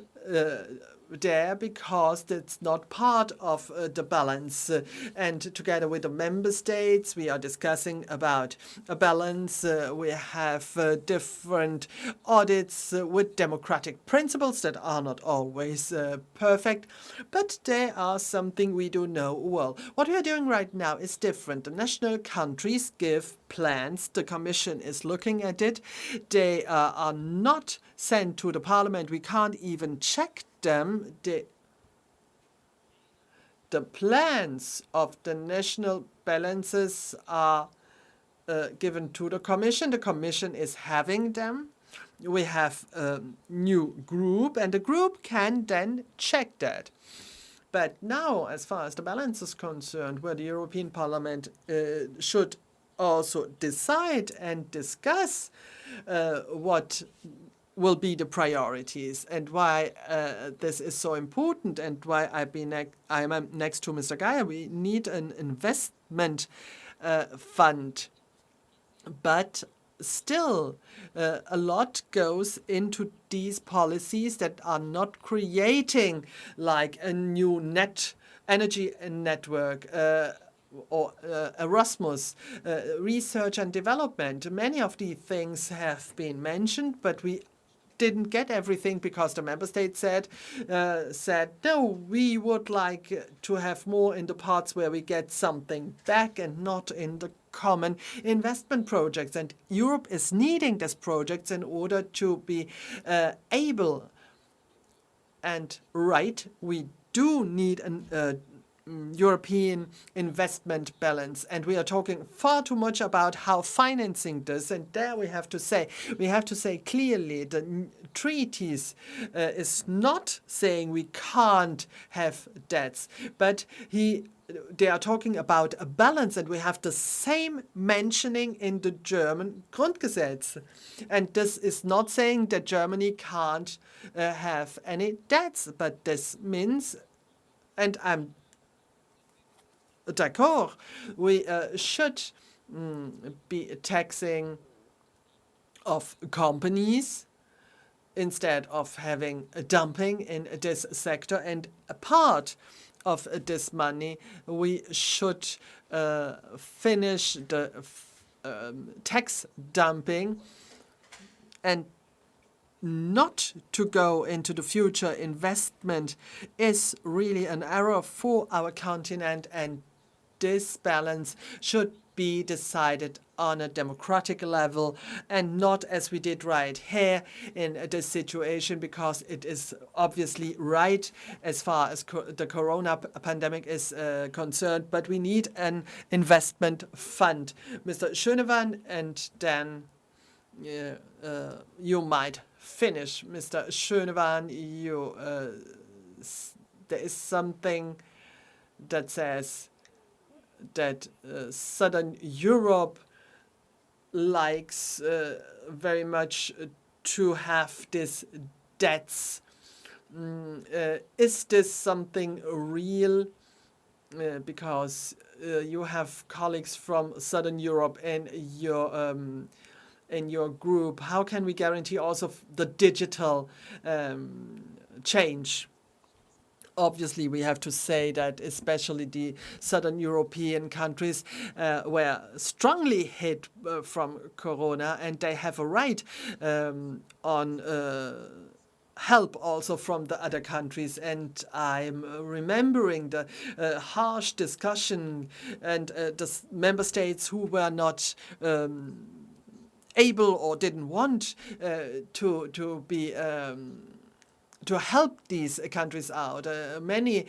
there because it's not part of the balance. And together with the member states, we are discussing about a balance. We have different audits with democratic principles that are not always perfect, but they are something we do know well. What we are doing right now is different. The national countries give plans. The Commission is looking at it. They are not sent to the Parliament. We can't even check them. The plans of the national balances are given to the Commission. The Commission is having them. We have a new group, and the group can then check that. But now, as far as the balance is concerned, where the European Parliament should also decide and discuss what will be the priorities and why this is so important and why I am next to Mr. Geier. We need an investment fund, but still a lot goes into these policies that are not creating like a new energy network or Erasmus, research and development. Many of these things have been mentioned, but we didn't get everything because the member state said, no, we would like to have more in the parts where we get something back and not in the common investment projects. And Europe is needing these projects in order to be able and right. We do need an European investment balance, and we are talking far too much about how financing this. And there we have to say clearly the treaties is not saying we can't have debts, but they are talking about a balance, and we have the same mentioning in the German Grundgesetz. And this is not saying that Germany can't have any debts, but this means, and I'm d'accord, we should be taxing of companies instead of having a dumping in this sector. And a part of this money, we should finish the tax dumping and not to go into the future investment is really an error for our continent, and this balance should be decided on a democratic level and not as we did right here in this situation, because it is obviously right as far as the corona pandemic is concerned, but we need an investment fund. Mr. Schirdewan, and then you might finish. Mr. Schirdewan, there is something that says that Southern Europe likes very much to have these debts. Is this something real? Because you have colleagues from Southern Europe in your group. How can we guarantee also the digital change? Obviously, we have to say that especially the Southern European countries were strongly hit from corona, and they have a right on help also from the other countries. And I'm remembering the harsh discussion and the member states who were not able or didn't want to be to help these countries out. Many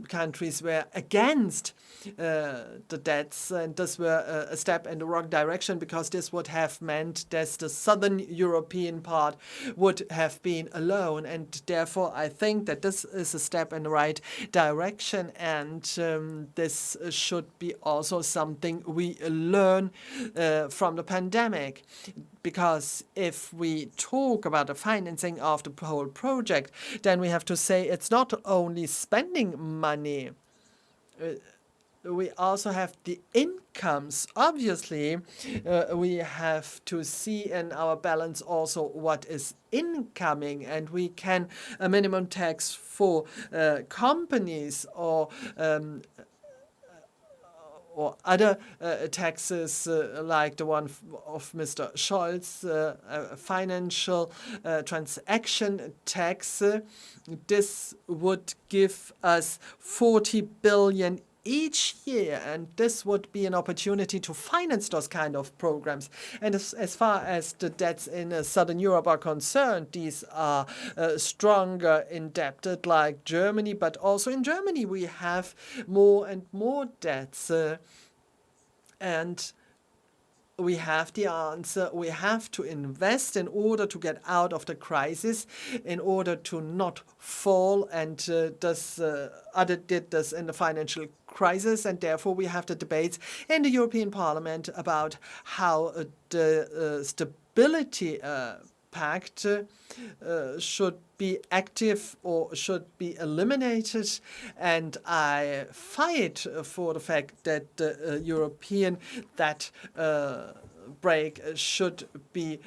countries were against the debts, and this were a step in the wrong direction, because this would have meant that the Southern European part would have been alone, and therefore I think that this is a step in the right direction, and this should be also something we learn from the pandemic. Because if we talk about the financing of the whole project, then we have to say it's not only spending money. We also have the incomes. Obviously, we have to see in our balance also what is incoming, and we can a minimum tax for companies or other taxes like the one of Mr. Scholz, financial transaction tax. This would give us 40 billion each year, and this would be an opportunity to finance those kind of programs. And as far as the debts in Southern Europe are concerned, these are stronger indebted like Germany, but also in Germany we have more and more debts. And we have the answer. We have to invest in order to get out of the crisis, in order to not fall, and other did this in the financial crisis, and therefore we have the debates in the European Parliament about how the stability pact should be active or should be eliminated, and I fight for the fact that the European break should be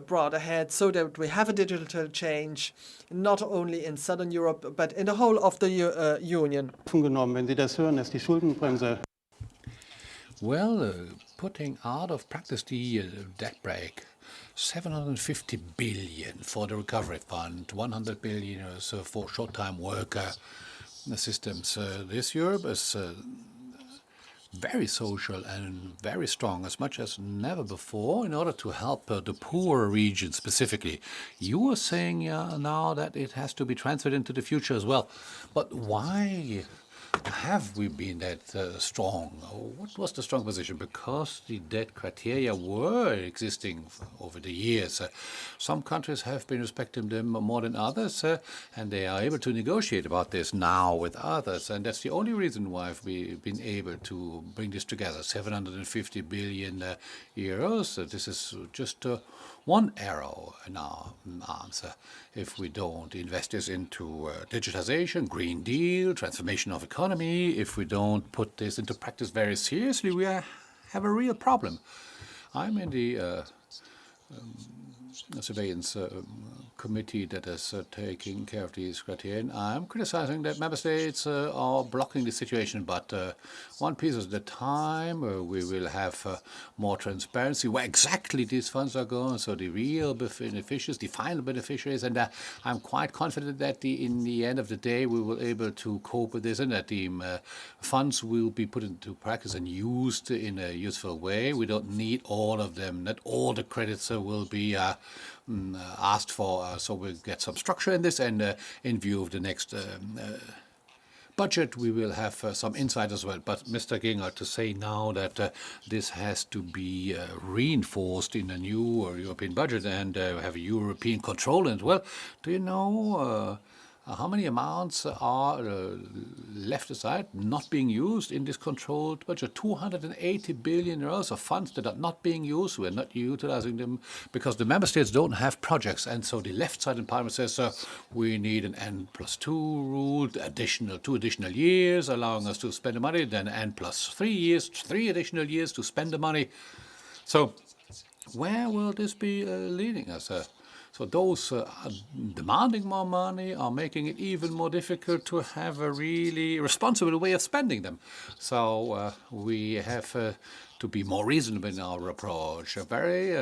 brought ahead, so that we have a digital change not only in Southern Europe but in the whole of the Union. Well, putting out of practice the debt break, 750 billion for the recovery fund, 100 billion or so for short-time worker systems. This Europe is very social and very strong, as much as never before, in order to help the poorer regions specifically. You were saying now that it has to be transferred into the future as well. But why have we been that strong? What was the strong position? Because the debt criteria were existing over the years. Some countries have been respecting them more than others, and they are able to negotiate about this now with others. And that's the only reason why we've been able to bring this together, 750 billion euros. This is just one arrow in our answer. If we don't invest this into digitization, Green Deal, transformation of economy, if we don't put this into practice very seriously, we have a real problem. I'm in the surveillance committee that is taking care of these criteria. I'm criticizing that member states are blocking the situation, but one piece at a time. We will have more transparency where exactly these funds are going, so the real beneficiaries, the final beneficiaries, and I'm quite confident that in the end of the day we will be able to cope with this and that the funds will be put into practice and used in a useful way. We don't need all of them. Not all the credits will be asked for, so we'll get some structure in this, and in view of the next budget, we will have some insight as well. But Mr. Giegold, to say now that this has to be reinforced in a new European budget and have a European control, and well, do you know how many amounts are left aside, not being used in this controlled budget? 280 billion euros of funds that are not being used. We're not utilizing them because the member states don't have projects. And so the left side in Parliament says we need an N+2 rule, two additional years allowing us to spend the money, then N+3 years, 3 additional years to spend the money. So where will this be leading us? So those demanding more money are making it even more difficult to have a really responsible way of spending them. So we have to be more reasonable in our approach. A very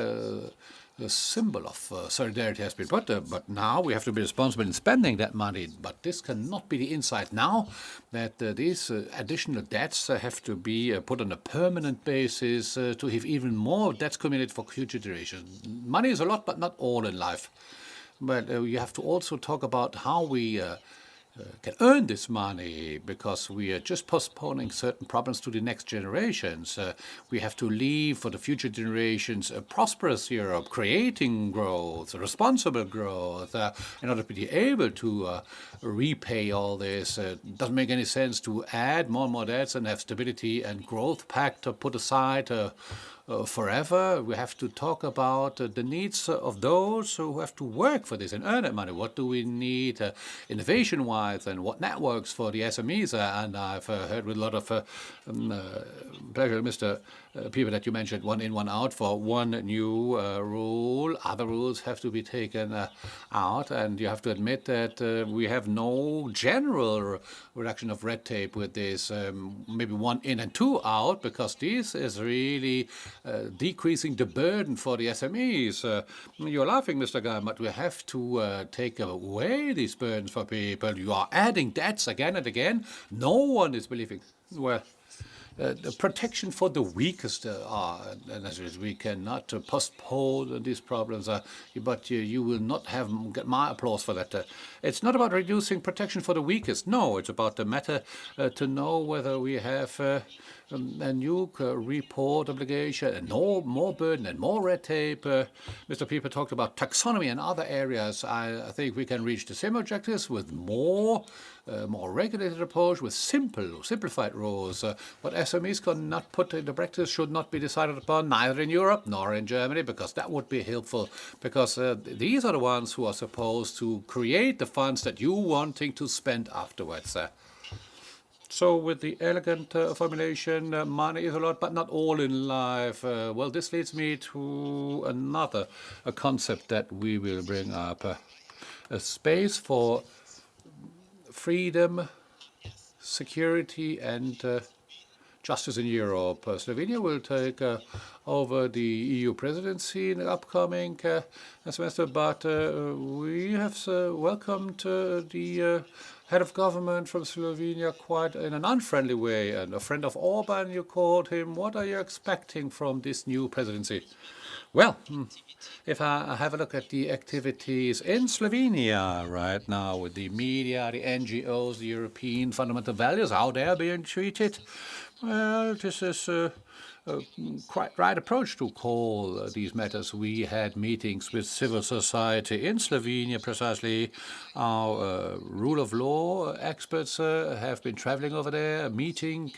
symbol of solidarity has been put there, but now we have to be responsible in spending that money. But this cannot be the insight now that these additional debts have to be put on a permanent basis to have even more debts committed for future generations. Money is a lot, but not all in life. But you have to also talk about how we can earn this money, because we are just postponing certain problems to the next generations. We have to leave for the future generations a prosperous Europe, creating growth, responsible growth, in order to be able to repay all this. It doesn't make any sense to add more and more debts and have stability and growth pact put aside forever. We have to talk about the needs of those who have to work for this and earn that money. What do we need innovation-wise, and what networks for the SMEs? And I've heard with a lot of pleasure, Mr. Pieper, that you mentioned one in, one out for one new rule. Other rules have to be taken out, and you have to admit that we have no general reduction of red tape with this. Maybe one in and two out, because this is really decreasing the burden for the SMEs. You're laughing, Mr. Geier, but we have to take away these burdens for people. You are adding debts again and again. No one is believing. Well, the protection for the weakest and we cannot postpone these problems, but you will not get my applause for that. It's not about reducing protection for the weakest. No, it's about the matter to know whether we have a new report obligation and more burden and more red tape. Mr. Pieper talked about taxonomy and other areas. I think we can reach the same objectives with more regulated approach, with simplified rules. What SMEs cannot put into practice should not be decided upon, neither in Europe nor in Germany, because that would be helpful. Because these are the ones who are supposed to create the funds that you wanting to spend afterwards. So with the elegant formulation, money is a lot, but not all in life. Well, this leads me to another concept that we will bring up. A space for freedom, security, and justice in Europe. Slovenia will take over the EU presidency in the upcoming semester, but we have welcomed the head of government from Slovenia quite in an unfriendly way, and a friend of Orban, you called him. What are you expecting from this new presidency? Well, if I have a look at the activities in Slovenia right now with the media, the NGOs, the European fundamental values, how they're being treated, well, this is a quite right approach to call these matters. We had meetings with civil society in Slovenia precisely. Our rule of law experts have been traveling over there, meeting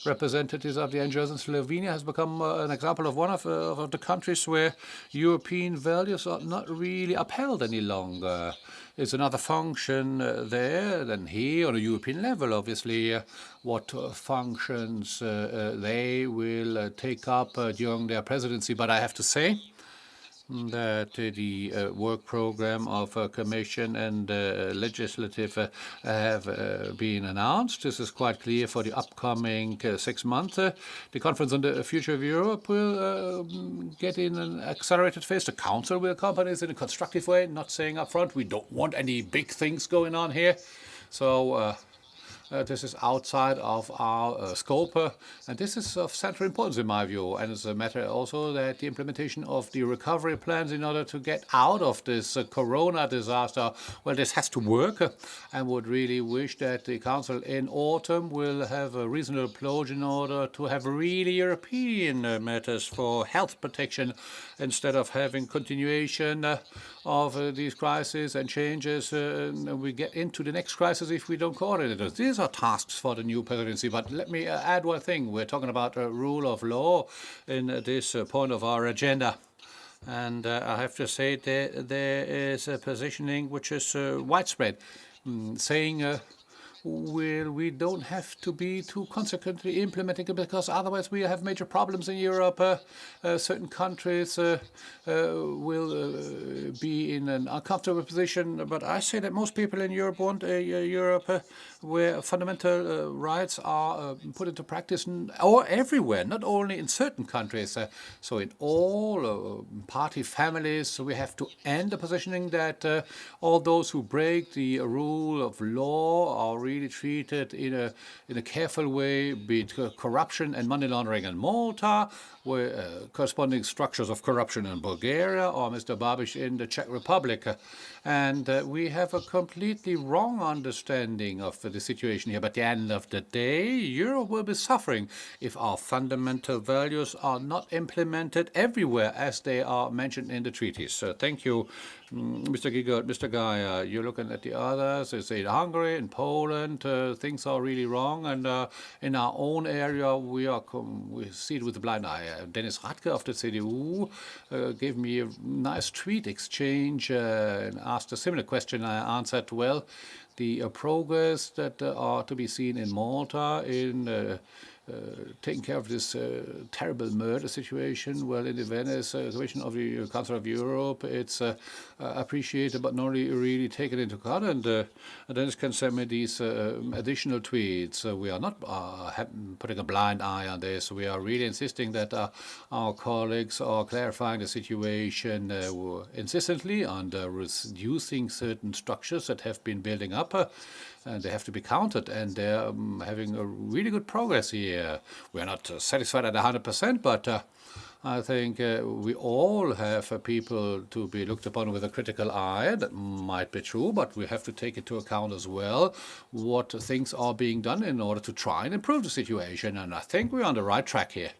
representatives of the NGOs. And Slovenia has become an example of one of the countries where European values are not really upheld any longer. It's another function there than here on a European level, obviously. What functions they will take up during their presidency. But I have to say, that the work program of Commission and legislative have been announced. This is quite clear for the upcoming 6 months. The conference on the future of Europe will get in an accelerated phase. The Council will accompany this in a constructive way, not saying up front we don't want any big things going on here. So this is outside of our scope, and this is of central importance in my view. And it's a matter also that the implementation of the recovery plans in order to get out of this corona disaster, well, this has to work, and would really wish that the Council in autumn will have a reasonable approach in order to have really European matters for health protection instead of having continuation of these crises and changes. We get into the next crisis if we don't coordinate it. These are tasks for the new presidency. But let me add one thing. We're talking about rule of law in this point of our agenda. And I have to say there is a positioning which is widespread, saying we don't have to be too consequently implementing it, because otherwise we have major problems in Europe. Certain countries will be in an uncomfortable position. But I say that most people in Europe want a Europe where fundamental rights are put into practice or everywhere, not only in certain countries. So in all party families, we have to end the positioning that all those who break the rule of law are really treated in a careful way, be it corruption and money laundering in Malta, where corresponding structures of corruption in Bulgaria, or Mr. Babiš in the Czech Republic. And we have a completely wrong understanding of the situation here. But at the end of the day, Europe will be suffering if our fundamental values are not implemented everywhere as they are mentioned in the treaties. So thank you, Mr. Giegold, Mr. Geier. You're looking at the others. It's in Hungary, in Poland, things are really wrong. And in our own area, we see it with a blind eye. Dennis Radke of the CDU gave me a nice tweet exchange and asked a similar question. I answered, well, the progress that are to be seen in Malta in taking care of this terrible murder situation. Well, in the Venice situation of the Council of Europe, it's appreciated but not really taken into account. And Dennis can send me these additional tweets. We are not putting a blind eye on this. We are really insisting that our colleagues are clarifying the situation insistently and reducing certain structures that have been building up. And they have to be counted, and they're having a really good progress here. We're not satisfied at 100%, but I think we all have people to be looked upon with a critical eye. That might be true, but we have to take into account as well what things are being done in order to try and improve the situation. And I think we're on the right track here.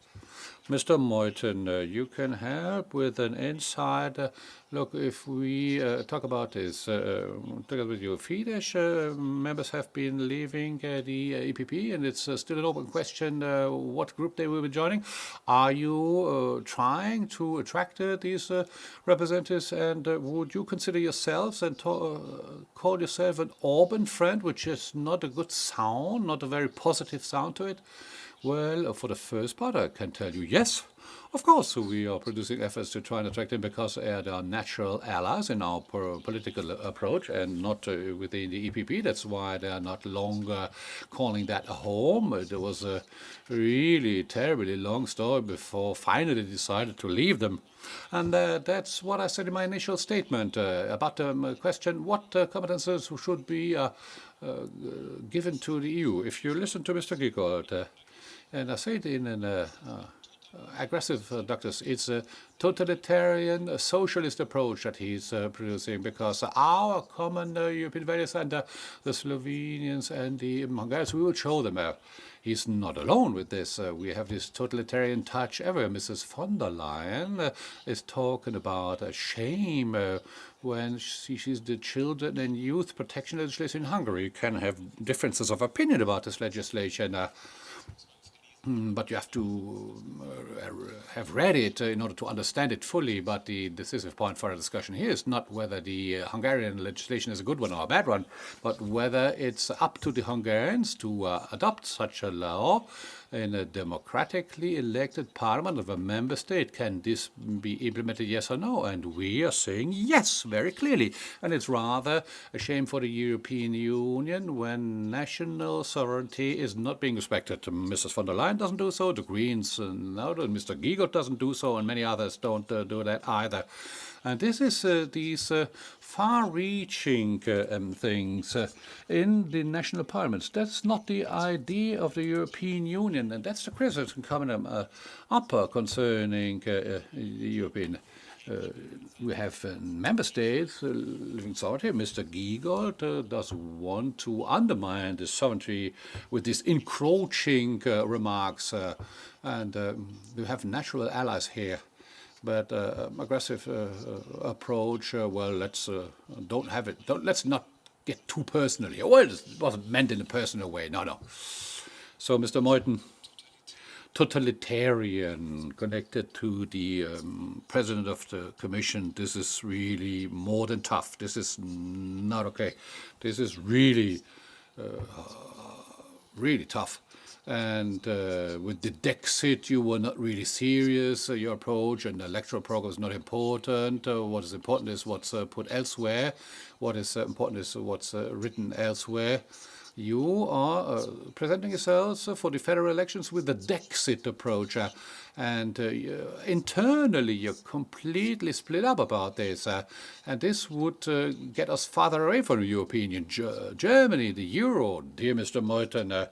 Mr. Meuthen, you can help with an inside look. If we talk about this together with you, Fidesz members have been leaving the EPP, and it's still an open question what group they will be joining. Are you trying to attract these representatives, and would you consider yourselves and call yourself an Orban friend, which is not a good sound, not a very positive sound to it? Well, for the first part, I can tell you yes. Of course, we are producing efforts to try and attract them because they are natural allies in our political approach and not within the EPP. That's why they are not longer calling that a home. There was a really terribly long story before finally decided to leave them. And that's what I said in my initial statement about the question what competences should be given to the EU. If you listen to Mr. Giegold, and I say it in an aggressive doctors, it's a totalitarian socialist approach that he's producing, because our common European values and the Slovenians and the Hungarians, we will show them. He's not alone with this. We have this totalitarian touch ever. Mrs. von der Leyen is talking about a shame when she sees the children and youth protection legislation in Hungary. You can have differences of opinion about this legislation. But you have to have read it in order to understand it fully. But the decisive point for our discussion here is not whether the Hungarian legislation is a good one or a bad one, but whether it's up to the Hungarians to adopt such a law in a democratically elected parliament of a member state. Can this be implemented, yes or no? And we are saying yes, very clearly. And it's rather a shame for the European Union when national sovereignty is not being respected. Mrs. von der Leyen doesn't do so, the Greens no, Mr. Giegold doesn't do so, and many others don't do that either. And this is these far-reaching things in the national parliaments. That's not the idea of the European Union, and that's the criticism coming up concerning the European. We have member states living sovereignty. Mr. Giegold does want to undermine the sovereignty with these encroaching remarks, and we have natural allies here. But aggressive approach. Well, let's don't have it. Let's not get too personal here. Well, it wasn't meant in a personal way. No. So, Mr. Meuthen, totalitarian connected to the president of the commission. This is really more than tough. This is not okay. This is really, really tough. And with the Dexit, you were not really serious, your approach, and the electoral program is not important. What is important is what's put elsewhere. What is important is what's written elsewhere. You are presenting yourselves for the federal elections with the Dexit approach. And internally, you're completely split up about this. And this would get us farther away from the European Union. Germany, the euro, dear Mr. Meuthen,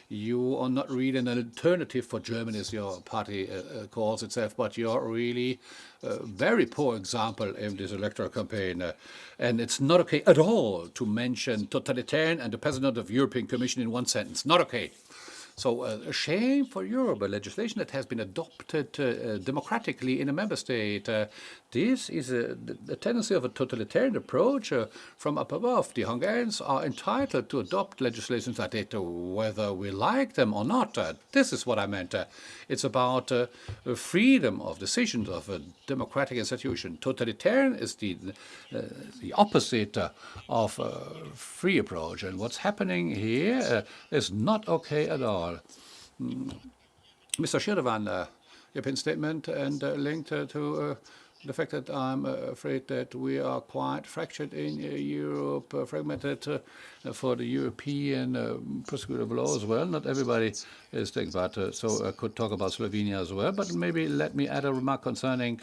you are not really an alternative for Germany, as your party calls itself, but you're really a very poor example in this electoral campaign. And it's not okay at all to mention totalitarian and the president of the European Commission in one sentence. Not okay. So a shame for Europe, a legislation that has been adopted democratically in a member state. This is the tendency of a totalitarian approach from up above. The Hungarians are entitled to adopt legislations like that, whether we like them or not. This is what I meant. It's about freedom of decisions of a democratic institution. Totalitarian is the opposite of free approach. And what's happening here is not okay at all. Mr. Schirdewan, European statement and linked to the fact that I'm afraid that we are quite fractured in Europe, fragmented for the European prosecutive law as well. Not everybody is thinking about so I could talk about Slovenia as well, but maybe let me add a remark concerning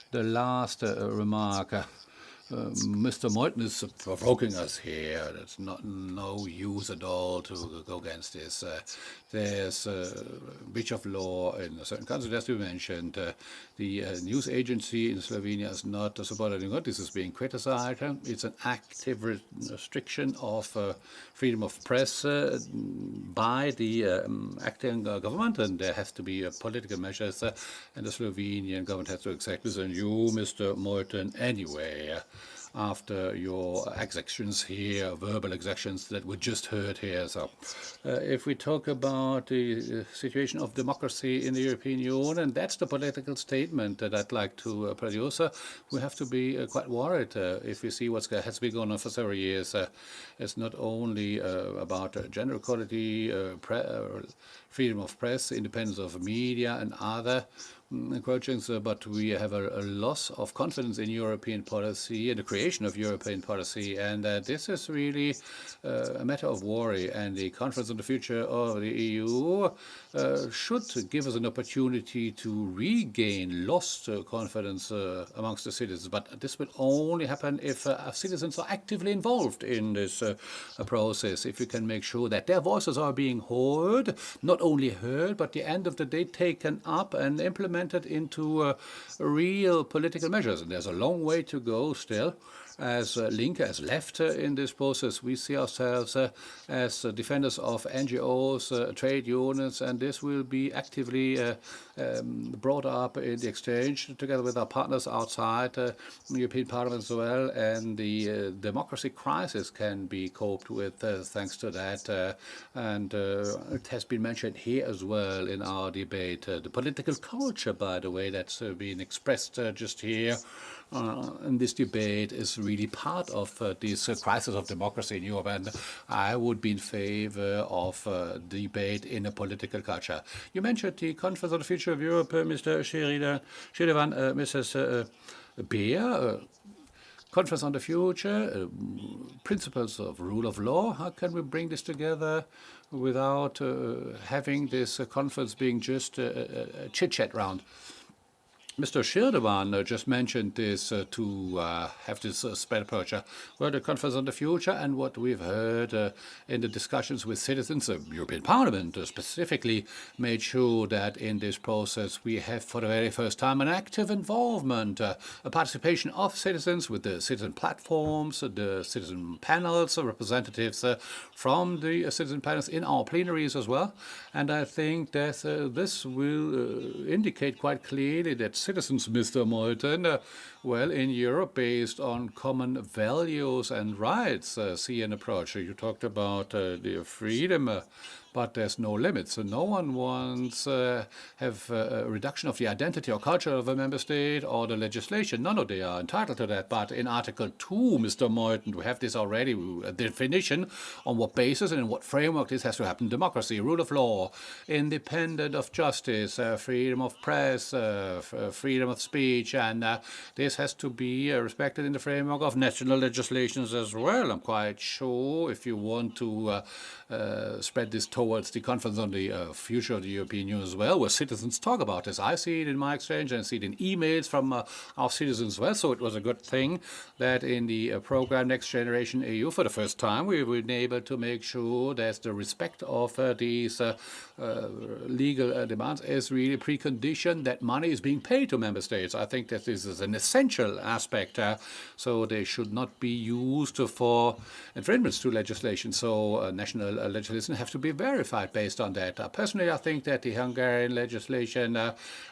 the last remark. Mr. Meuthen is provoking us here. There's no use at all to go against this. There's a breach of law in a certain country, as you mentioned. The news agency in Slovenia is not supporting it. This is being criticized. It's an active restriction of freedom of press by the acting government, and there has to be political measures, and the Slovenian government has to accept this. And you, Mr. Meuthen, anyway, after your exactions here, verbal exactions that were just heard here. So if we talk about the situation of democracy in the European Union, and that's the political statement that I'd like to produce, we have to be quite worried if we see what has been going on for several years. It's not only about gender equality, freedom of press, independence of media, and other encroachings, but we have a loss of confidence in European policy and the creation of European policy, and this is really a matter of worry. And the Conference on the Future of the EU should give us an opportunity to regain lost confidence amongst the citizens. But this will only happen if citizens are actively involved in this process. If we can make sure that their voices are being heard, not only heard, but at the end of the day taken up and implemented into real political measures. And there's a long way to go still. As Linke, as left in this process, we see ourselves as defenders of NGOs, trade unions, and this will be actively brought up in the exchange together with our partners outside the European Parliament as well. And the democracy crisis can be coped with thanks to that. And it has been mentioned here as well in our debate. The political culture, by the way, that's been expressed just here in this debate is really part of this crisis of democracy in Europe, and I would be in favor of debate in a political culture. You mentioned the Conference on the Future of Europe, Mr. Schirdewan, Mrs. Beer. Conference on the Future, principles of rule of law. How can we bring this together without having this conference being just a chit-chat round? Mr. Schirdewan just mentioned this to have this spread approach. Well, the Conference on the Future and what we've heard in the discussions with citizens, the European Parliament specifically made sure that in this process we have for the very first time an active involvement, a participation of citizens with the citizen platforms, the citizen panels, representatives from the citizen panels in our plenaries as well. And I think that this will indicate quite clearly that citizens, Mr. Meuthen, well, in Europe, based on common values and rights, see an approach. You talked about the freedom, but there's no limits. So no one wants have a reduction of the identity or culture of a member state or the legislation. None of them are entitled to that. But in Article 2, Mr. Meuthen, we have this already, a definition on what basis and in what framework this has to happen. Democracy, rule of law, independent of justice, freedom of press, freedom of speech, and this has to be respected in the framework of national legislations as well. I'm quite sure if you want to spread this towards the Conference on the Future of the European Union as well, where citizens talk about this. I see it in my exchange and I see it in emails from our citizens as well. So it was a good thing that in the program Next Generation EU, for the first time, we were able to make sure that the respect of these legal demands is really a precondition that money is being paid to member states. I think that this is an essential aspect. So they should not be used for infringements to legislation. So national legislation have to be verified based on that. Personally, I think that the Hungarian legislation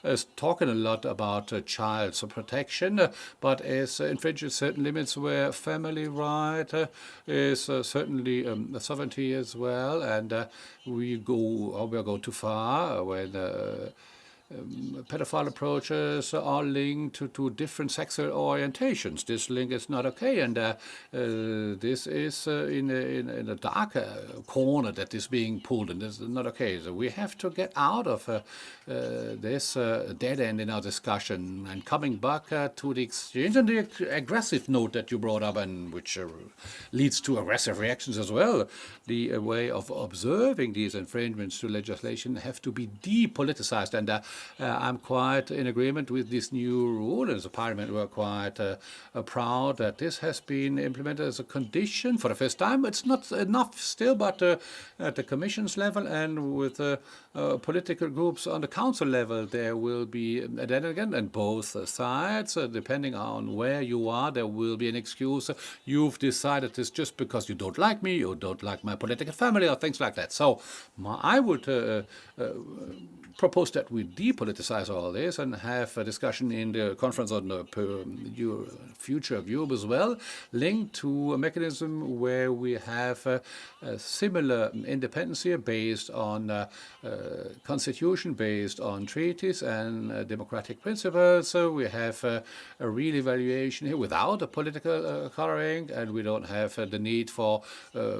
is talking a lot about child protection, but is infringing certain limits where family right is certainly sovereignty as well, and we go too far when pedophile approaches are linked to different sexual orientations. This link is not okay, and this is in a dark corner that is being pulled, and this is not okay. So we have to get out of this dead end in our discussion and coming back to the exchange and the aggressive note that you brought up, and which leads to aggressive reactions as well. The way of observing these infringements to legislation have to be depoliticized, and I'm quite in agreement with this new rule. As a parliament, we're quite proud that this has been implemented as a condition for the first time. It's not enough still, but at the Commission's level and with political groups on the Council level, there will be, then again, and both sides, depending on where you are, there will be an excuse. You've decided this just because you don't like me, you don't like my political family, or things like that. So I would propose that we depoliticize all this and have a discussion in the Conference on the Future of Europe as well, linked to a mechanism where we have a similar independence here based on constitution, based on treaties and democratic principles. So we have a real evaluation here without a political coloring, and we don't have the need for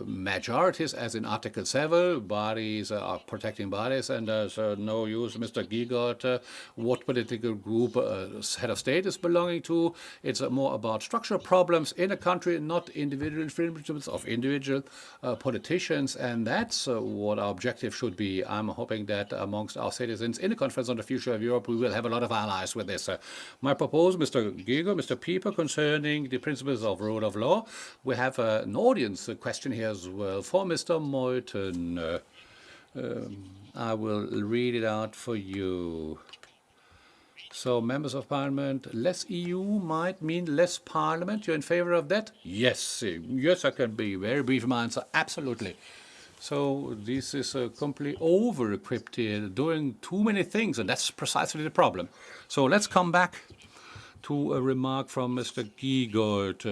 majorities as in Article 7. Bodies are protecting bodies, and there's no use, Mr. Giegold, what political group head of state is belonging to. It's more about structural problems in a country, not individual infringements of individual politicians, and that's what our objective should be. I'm hoping that amongst our citizens in the Conference on the Future of Europe, we will have a lot of allies with this. My proposal, Mr. Giegold, Mr. Pieper, concerning the principles of rule of law. We have an audience question here as well for Mr. Meuthen. I will read it out for you. So, members of parliament, less EU might mean less parliament. You're in favor of that? Yes. Yes, I can be very brief in my answer. Absolutely. So this is completely over-equipped here, doing too many things, and that's precisely the problem. So let's come back to a remark from Mr. Giegold.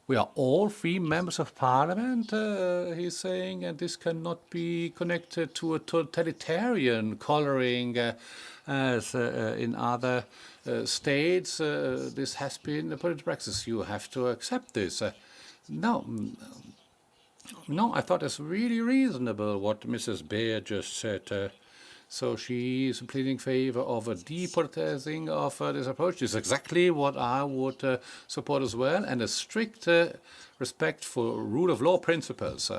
We are all free members of parliament, he's saying, and this cannot be connected to a totalitarian coloring as in other states. This has been put into practice. You have to accept this. No, no, I thought it's really reasonable what Mrs. Beer just said. So she is pleading in favor of a depoliticizing of this approach. This is exactly what I would support as well, and a strict respect for rule of law principles.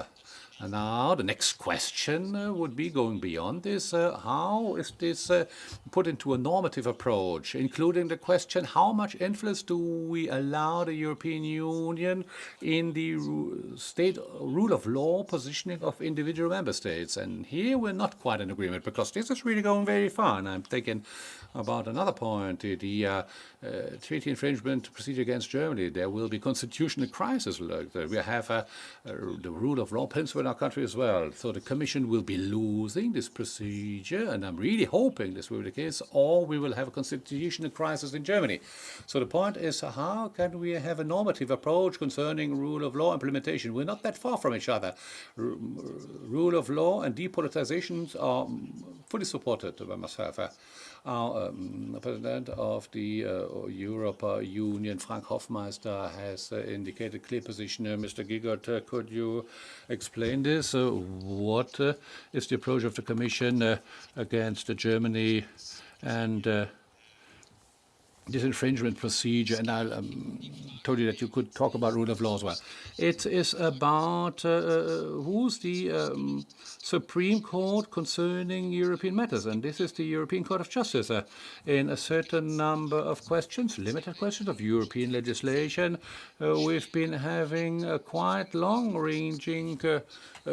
And now the next question would be going beyond this. How is this put into a normative approach, including the question how much influence do we allow the European Union in the state rule of law positioning of individual member states? And here we're not quite in agreement because this is really going very far. And I'm thinking about another point, the treaty infringement procedure against Germany. There will be constitutional crisis. We have the rule of law principle in our country as well. So the Commission will be losing this procedure, and I'm really hoping this will be the case, or we will have a constitutional crisis in Germany. So the point is, how can we have a normative approach concerning rule of law implementation? We're not that far from each other. Rule of law and depoliticizations are fully supported by myself. Our president of the Europa-Union, Frank Hoffmeister, has indicated clear position. Mr. Giegold, could you explain this? What is the approach of the Commission against Germany and this infringement procedure? And I told you that you could talk about rule of law as well. It is about who's the Supreme Court concerning European matters, and this is the European Court of Justice. In a certain number of questions, limited questions of European legislation, we've been having a quite long-ranging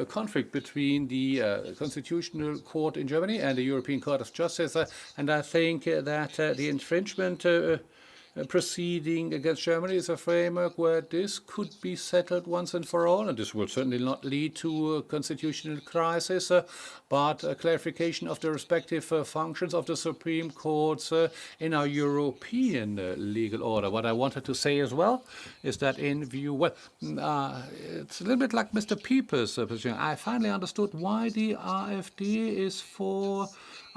conflict between the Constitutional Court in Germany and the European Court of Justice, and I think that the infringement proceeding against Germany is a framework where this could be settled once and for all, and this will certainly not lead to a constitutional crisis, but a clarification of the respective functions of the Supreme Courts in our European legal order. What I wanted to say as well is that in view, well, it's a little bit like Mr. Pieper's position. I finally understood why the AfD is for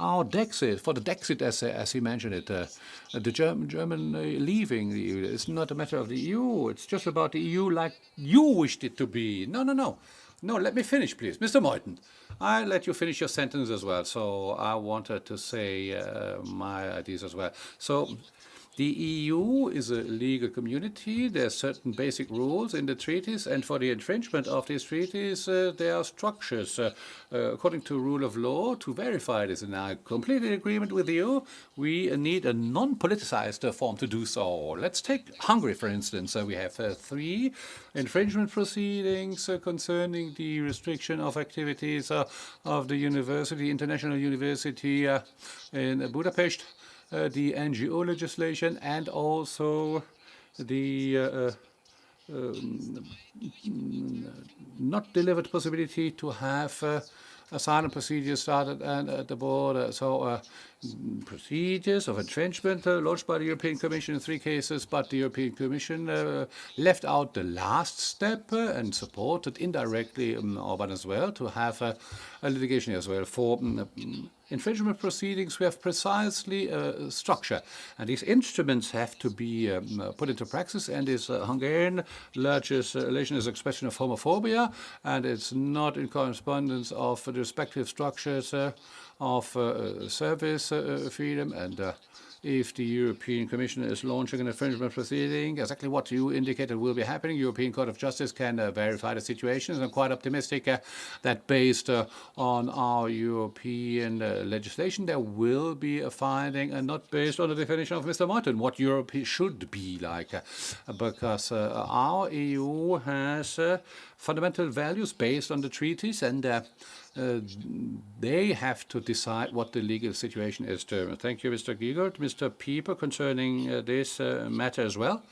our Dexit, for the Dexit, as he mentioned it, the German leaving the EU. It's not a matter of the EU. It's just about the EU like you wished it to be. No, no, no. No, let me finish, please. Mr. Meuthen, I'll let you finish your sentence as well. So I wanted to say my ideas as well. So the EU is a legal community. There are certain basic rules in the treaties, and for the infringement of these treaties, there are structures according to rule of law to verify this. And I completely agreement with you. We need a non-politicized form to do so. Let's take Hungary, for instance. We have 3 infringement proceedings concerning the restriction of activities of the university, International University in Budapest. The NGO legislation, and also the not delivered possibility to have asylum procedures started at the border. So procedures of infringement launched by the European Commission in 3 cases, but the European Commission left out the last step and supported indirectly Orban as well to have a litigation as well. For infringement proceedings, we have precisely a structure, and these instruments have to be put into praxis, and this Hungarian legislation is expression of homophobia, and it's not in correspondence of the respective structures of service freedom. And if the European Commission is launching an infringement proceeding, exactly what you indicated will be happening. European Court of Justice can verify the situation. And I'm quite optimistic that based on our European legislation, there will be a finding, and not based on the definition of Mr. Martin, what Europe should be like. Because our EU has fundamental values based on the treaties, and they have to decide what the legal situation is. Thank you, Mr. Giegold. Mr. Pieper, concerning this matter as well.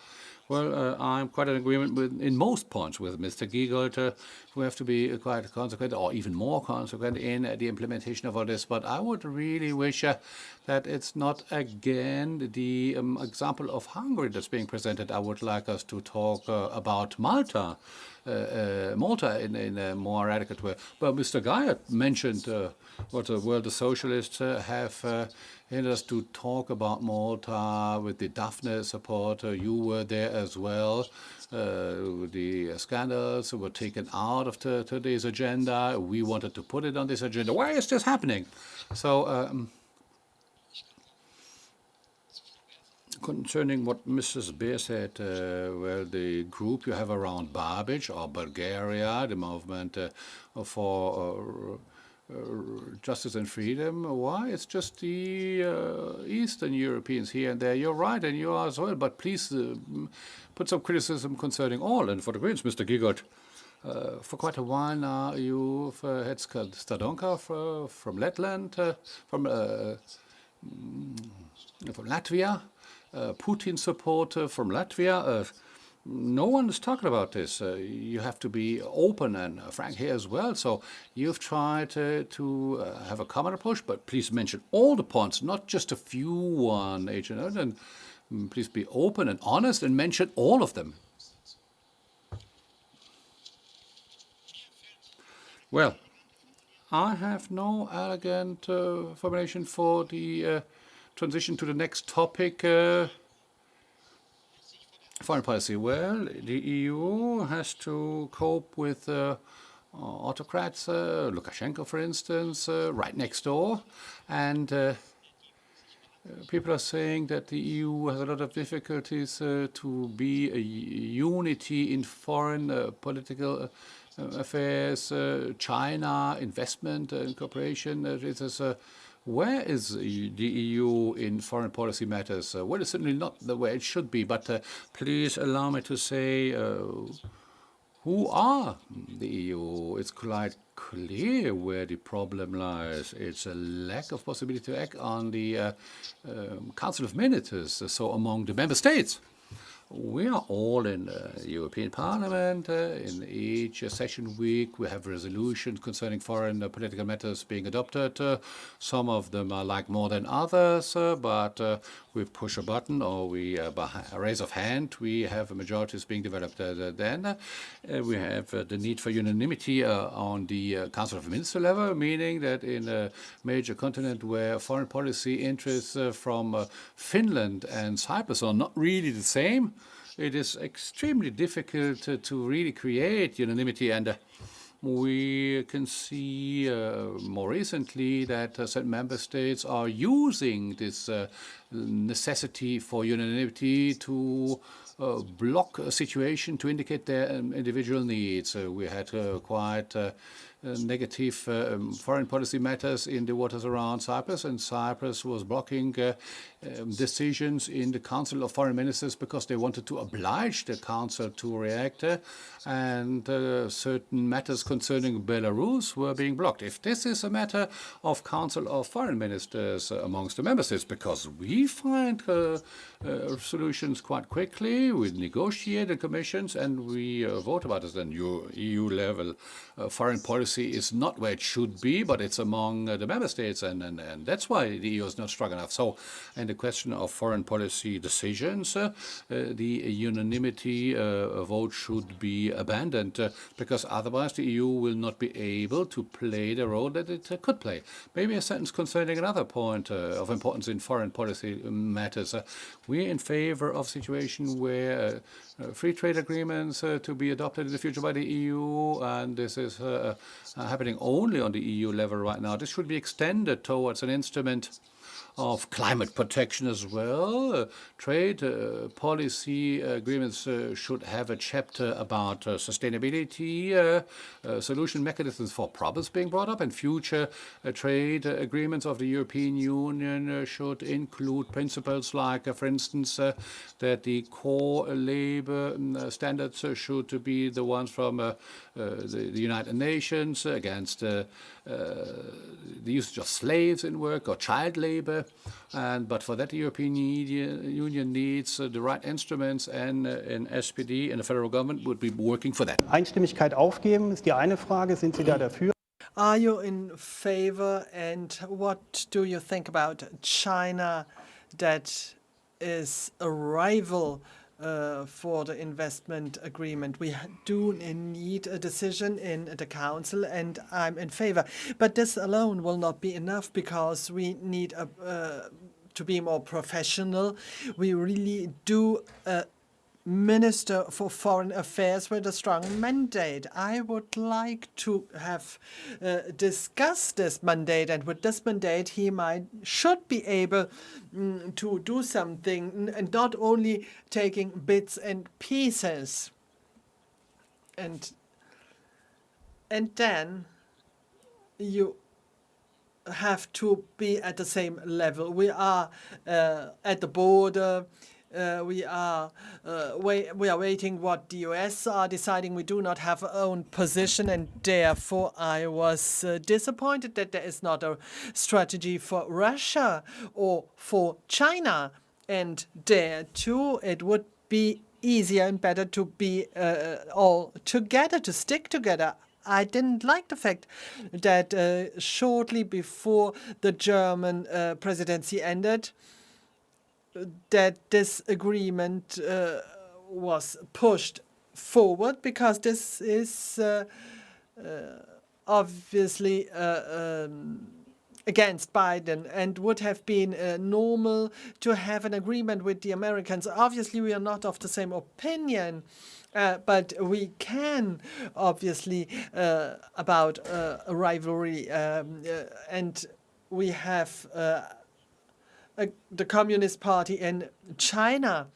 Well, I'm quite in agreement with, in most points, with Mr. Giegold. We have to be quite consequent, or even more consequent, in the implementation of all this. But I would really wish that it's not again the example of Hungary that's being presented. I would like us to talk about Malta. Malta in a more adequate way. But Mr. Geier mentioned what the World of Socialists have hindered us to talk about Malta with the Daphne support. You were there as well. The scandals were taken out of today's agenda. We wanted to put it on this agenda. Why is this happening? So, concerning what Mrs. Beer said, well, the group you have around Babic or Bulgaria, the movement for justice and freedom, why? It's just the Eastern Europeans here and there. You're right, and you are as well, but please put some criticism concerning all. And for the Greens, Mr. Giegold, for quite a while now, you've had Stadonka from Letland, from Latvia, Putin supporter from Latvia. No one is talking about this. You have to be open and frank here as well. So you've tried to have a common approach, but please mention all the points, not just a few one, Agent. And please be open and honest and mention all of them. Well, I have no elegant formulation for the transition to the next topic. Foreign policy. Well, the EU has to cope with autocrats, Lukashenko, for instance, right next door. And people are saying that the EU has a lot of difficulties to be a unity in foreign political affairs. China, investment and cooperation. Where is the EU in foreign policy matters? Well, it's certainly not the way it should be, but please allow me to say who are the EU? It's quite clear where the problem lies. It's a lack of possibility to act on the Council of Ministers, so among the member states. We are all in the European Parliament. In each session week, we have resolutions concerning foreign political matters being adopted. Some of them are like more than others, but we push a button or we, by a raise of hand, we have majorities being developed. Then we have the need for unanimity on the Council of Minister level, meaning that in a major continent where foreign policy interests from Finland and Cyprus are not really the same, it is extremely difficult to really create unanimity. And we can see more recently that certain member states are using this necessity for unanimity to block a situation to indicate their individual needs. We had quite negative foreign policy matters in the waters around Cyprus, and Cyprus was blocking decisions in the Council of Foreign Ministers because they wanted to oblige the Council to react, and certain matters concerning Belarus were being blocked. If this is a matter of Council of Foreign Ministers amongst the member states, because we find solutions quite quickly, we negotiate the commissions and we vote about it, then EU level foreign policy is not where it should be, but it's among the member states, and that's why the EU is not strong enough. So, in the question of foreign policy decisions, the unanimity vote should be abandoned, because otherwise the EU will not be able to play the role that it could play. Maybe a sentence concerning another point of importance in foreign policy matters. We're in favor of a situation where free trade agreements to be adopted in the future by the EU, and this is happening only on the EU level right now. This should be extended towards an instrument of climate protection as well. Trade policy agreements should have a chapter about sustainability, solution mechanisms for problems being brought up, and future trade agreements of the European Union should include principles like, for instance, that the core labor standards should be the ones from the United Nations against the usage of slaves in work or child labor. labor, but for that the European Union needs the right instruments, and in SPD and the federal government would be working for that. Einstimmigkeit aufgeben ist die eine Frage. Sind Sie da dafür? Are you in favor, and what do you think about China that is a rival for the investment agreement? We do need a decision in the Council, and I'm in favor. But this alone will not be enough, because we need to be more professional. We really do Minister for Foreign Affairs with a strong mandate. I would like to have discussed this mandate, and with this mandate he should be able to do something, and not only taking bits and pieces. And then you have to be at the same level. We are at the border. We are waiting what the US are deciding. We do not have our own position, and therefore I was disappointed that there is not a strategy for Russia or for China. And there too, it would be easier and better to be all together, to stick together. I didn't like the fact that shortly before the German presidency ended, that this agreement was pushed forward, because this is obviously against Biden, and would have been normal to have an agreement with the Americans. Obviously, we are not of the same opinion, but we can obviously about a rivalry, and we have the Communist Party in China,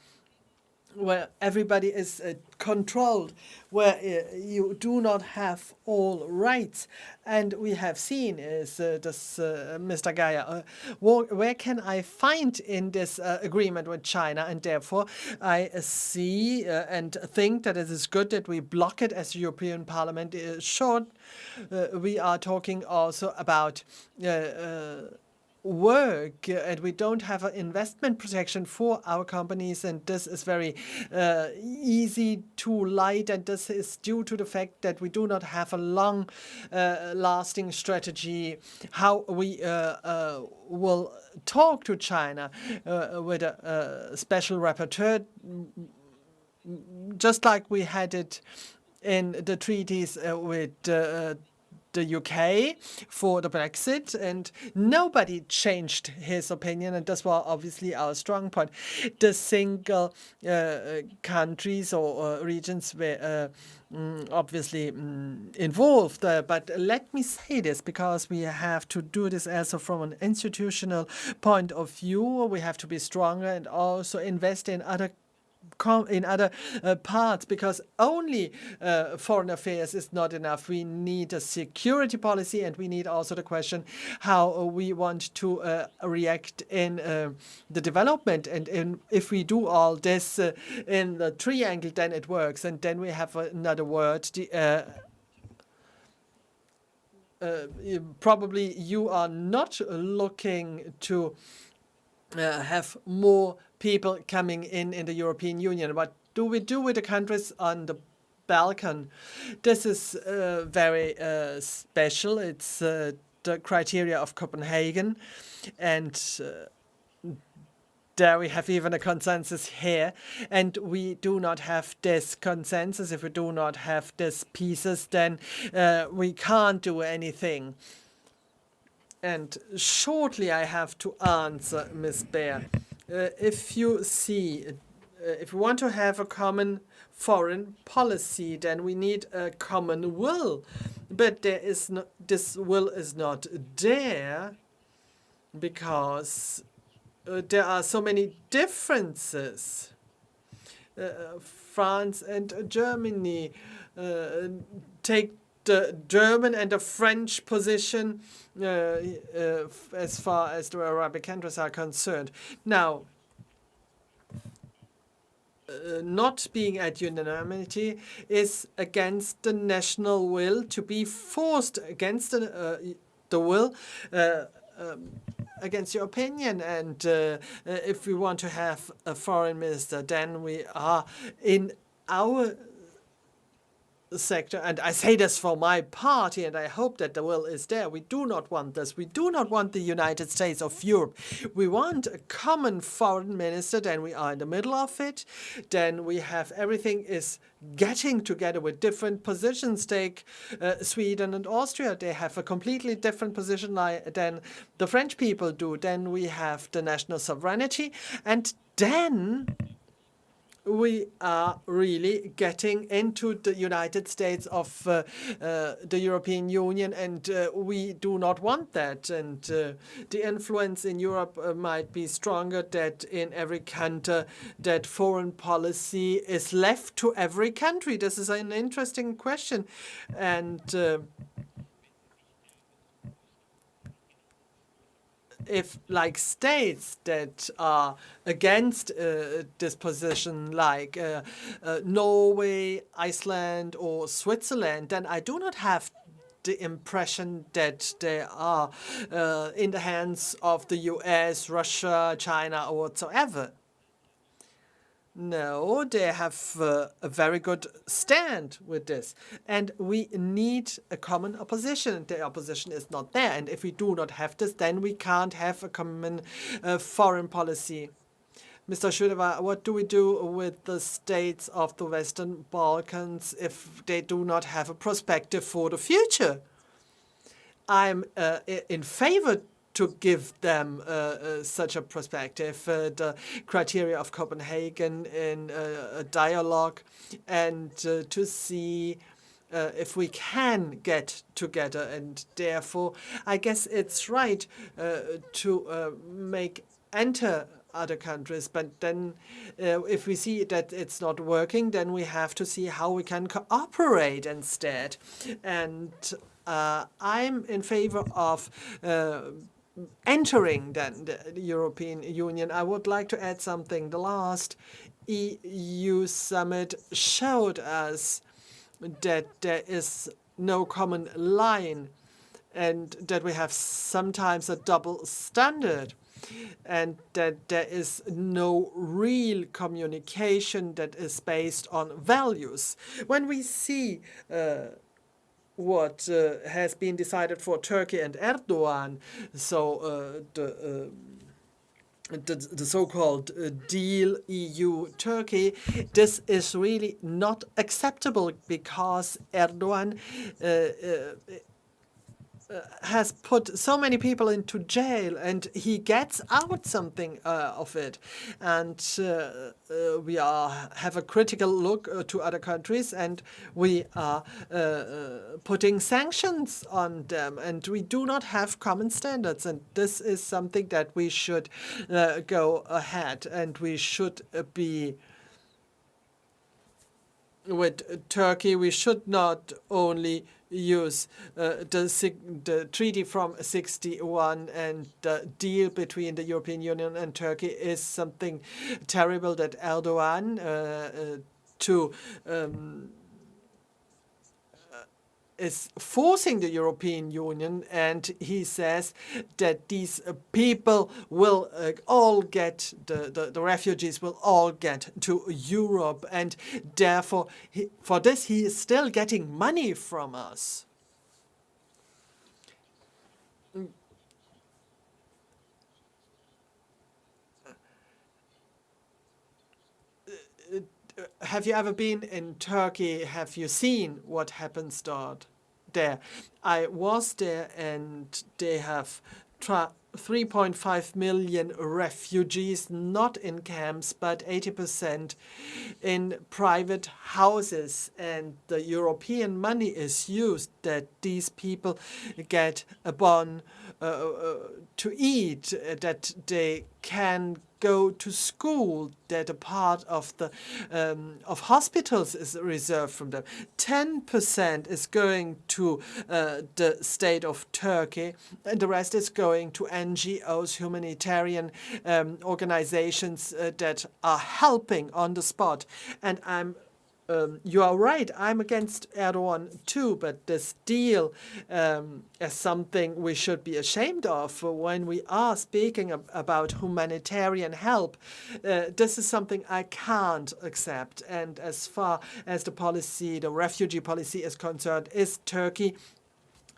where everybody is controlled, where you do not have all rights. And we have seen is this Mr. Geier, where can I find in this agreement with China? And therefore I see and think that it is good that we block it as the European Parliament should. We are talking also about work, and we don't have an investment protection for our companies, and this is very easy to light, and this is due to the fact that we do not have a long lasting strategy how we will talk to China with a special rapporteur, just like we had it in the treaties with the UK for the Brexit, and nobody changed his opinion, and this was obviously our strong point. The single countries or regions were obviously involved, but let me say this, because we have to do this also from an institutional point of view. We have to be stronger and also invest in other parts, because only foreign affairs is not enough. We need a security policy, and we need also the question how we want to react in the development. And if we do all this in the triangle, then it works. And then we have another word. Probably you are not looking to have more people coming in the European Union. What do we do with the countries on the Balkan? This is very special. It's the criteria of Copenhagen, and there we have even a consensus here, and we do not have this consensus. If we do not have these pieces, then we can't do anything. And shortly I have to answer Ms. Beer. If you see, if we want to have a common foreign policy, then we need a common will. But there is no, this will is not there, because there are so many differences. France and Germany take the German and the French position as far as the Arabic countries are concerned. Now, not being at unanimity is against the national will. To be forced against the will against your opinion. And if we want to have a foreign minister, then we are in our sector, and I say this for my party, and I hope that the will is there. We do not want this. We do not want the United States of Europe. We want a common foreign minister. Then we are in the middle of it. Then we have everything is getting together with different positions. Take Sweden and Austria. They have a completely different position than the French people do. Then we have the national sovereignty, and then we are really getting into the United States of the European Union, and we do not want that. And the influence in Europe might be stronger, that in every country that foreign policy is left to every country. This is an interesting question. And if like states that are against this position, like Norway, Iceland, or Switzerland, then I do not have the impression that they are in the hands of the US, Russia, China, or whatsoever. No, they have a very good stand with this. And we need a common opposition. The opposition is not there. And if we do not have this, then we can't have a common foreign policy. Mr. Schirdewan, what do we do with the states of the Western Balkans if they do not have a perspective for the future? I'm in favor to give them such a perspective, the criteria of Copenhagen in a dialogue, and to see if we can get together. And therefore, I guess it's right to enter other countries. But then if we see that it's not working, then we have to see how we can cooperate instead. And I'm in favor of entering then the European Union. I would like to add something. The last EU summit showed us that there is no common line and that we have sometimes a double standard and that there is no real communication that is based on values. When we see what has been decided for Turkey and Erdogan, so the so-called deal EU-Turkey, this is really not acceptable because Erdogan has put so many people into jail, and he gets out something of it. And we have a critical look to other countries, and we are putting sanctions on them, and we do not have common standards. And this is something that we should go ahead, and we should be with Turkey. We should not only use the treaty from '61 and the deal between the European Union and Turkey is something terrible that Erdogan is forcing the European Union, and he says that these people will all get, the refugees will all get to Europe, and therefore for this he is still getting money from us. Have you ever been in Turkey? Have you seen what happens there? I was there, and they have 3.5 million refugees, not in camps, but 80% in private houses. And the European money is used that these people get a bun to eat, that they can go to school, that a part of the of hospitals is reserved from them. 10% is going to the state of Turkey, and the rest is going to NGOs, humanitarian organizations that are helping on the spot. And I'm You are right, I'm against Erdogan too, but this deal is something we should be ashamed of when we are speaking about humanitarian help. This is something I can't accept. And as far as the policy, the refugee policy is concerned, is Turkey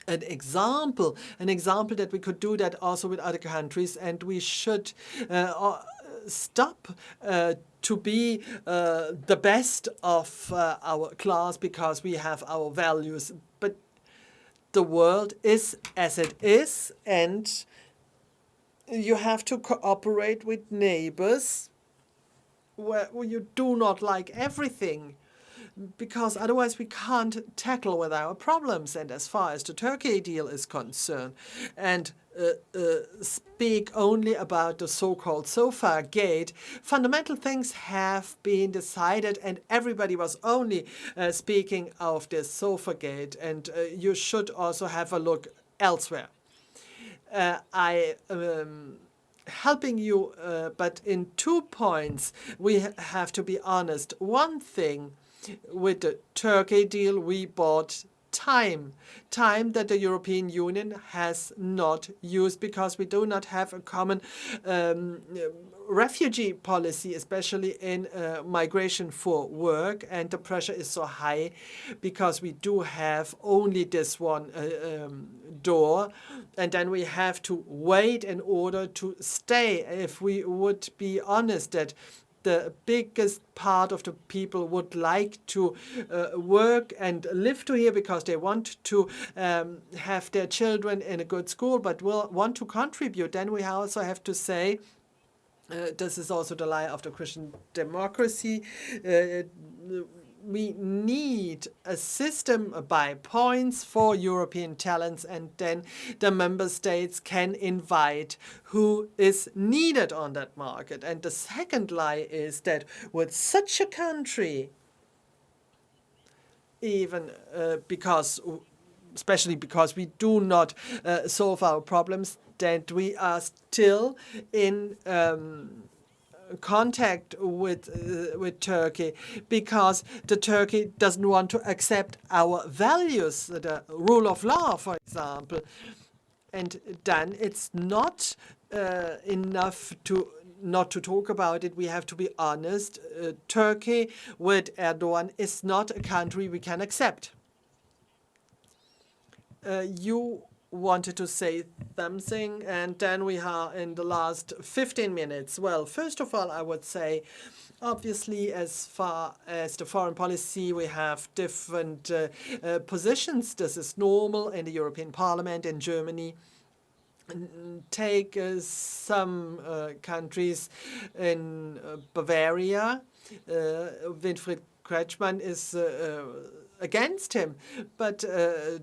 an example that we could do that also with other countries, and we should stop to be the best of our class because we have our values. But the world is as it is, and you have to cooperate with neighbors where you do not like everything, because otherwise we can't tackle with our problems. And as far as the Turkey deal is concerned, and speak only about the so-called sofa gate, fundamental things have been decided and everybody was only speaking of this sofa gate, and you should also have a look elsewhere. I helping you, but in 2 points we have to be honest. One thing, with the Turkey deal, we bought time that the European Union has not used because we do not have a common refugee policy, especially in migration for work, and the pressure is so high because we do have only this one door, and then we have to wait in order to stay. If we would be honest that the biggest part of the people would like to work and live to here because they want to have their children in a good school, but will want to contribute, then we also have to say, this is also the lie of the Christian democracy, we need a system by points for European talents, and then the member states can invite who is needed on that market. And the second lie is that with such a country, even especially because we do not solve our problems, that we are still in contact with Turkey, because the Turkey doesn't want to accept our values, the rule of law, for example. And then it's not enough to not to talk about it. We have to be honest. Turkey with Erdogan is not a country we can accept. You wanted to say something, and then we are in the last 15 minutes. Well, first of all, I would say, obviously, as far as the foreign policy, we have different positions. This is normal in the European Parliament in Germany. Take some countries in Bavaria. Winfried Kretschmann is against him, but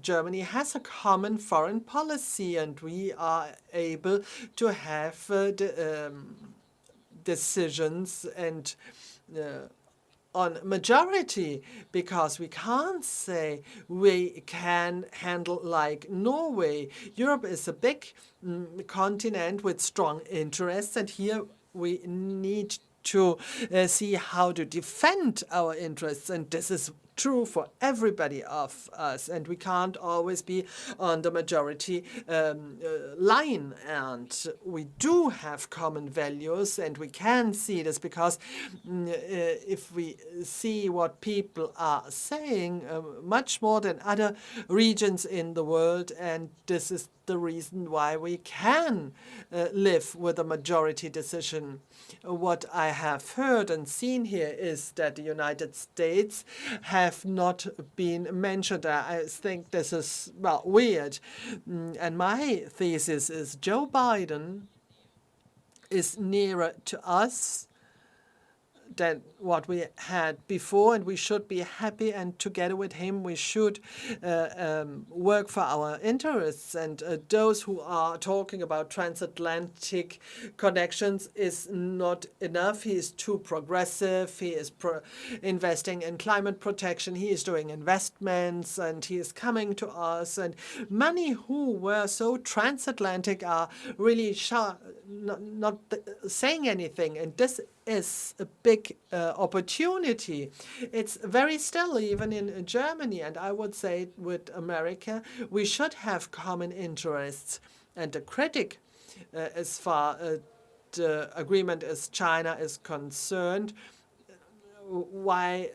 Germany has a common foreign policy, and we are able to have decisions and on majority, because we can't say we can handle like Norway. Europe is a big continent with strong interests, and here we need to see how to defend our interests, and this is true for everybody of us, and we can't always be on the majority line. And we do have common values, and we can see this because if we see what people are saying, much more than other regions in the world, and this is the reason why we can live with a majority decision. What I have heard and seen here is that the United States have not been mentioned. I think this is, well, weird. And my thesis is Joe Biden is nearer to us than what we had before, and we should be happy, and together with him we should work for our interests. And those who are talking about transatlantic connections is not enough. He is too progressive. He is investing in climate protection. He is doing investments, and he is coming to us. And many who were so transatlantic are really not saying anything, and this is a big big opportunity. It's very still, even in Germany, and I would say with America, we should have common interests. And the critic, as far as the agreement as China is concerned, why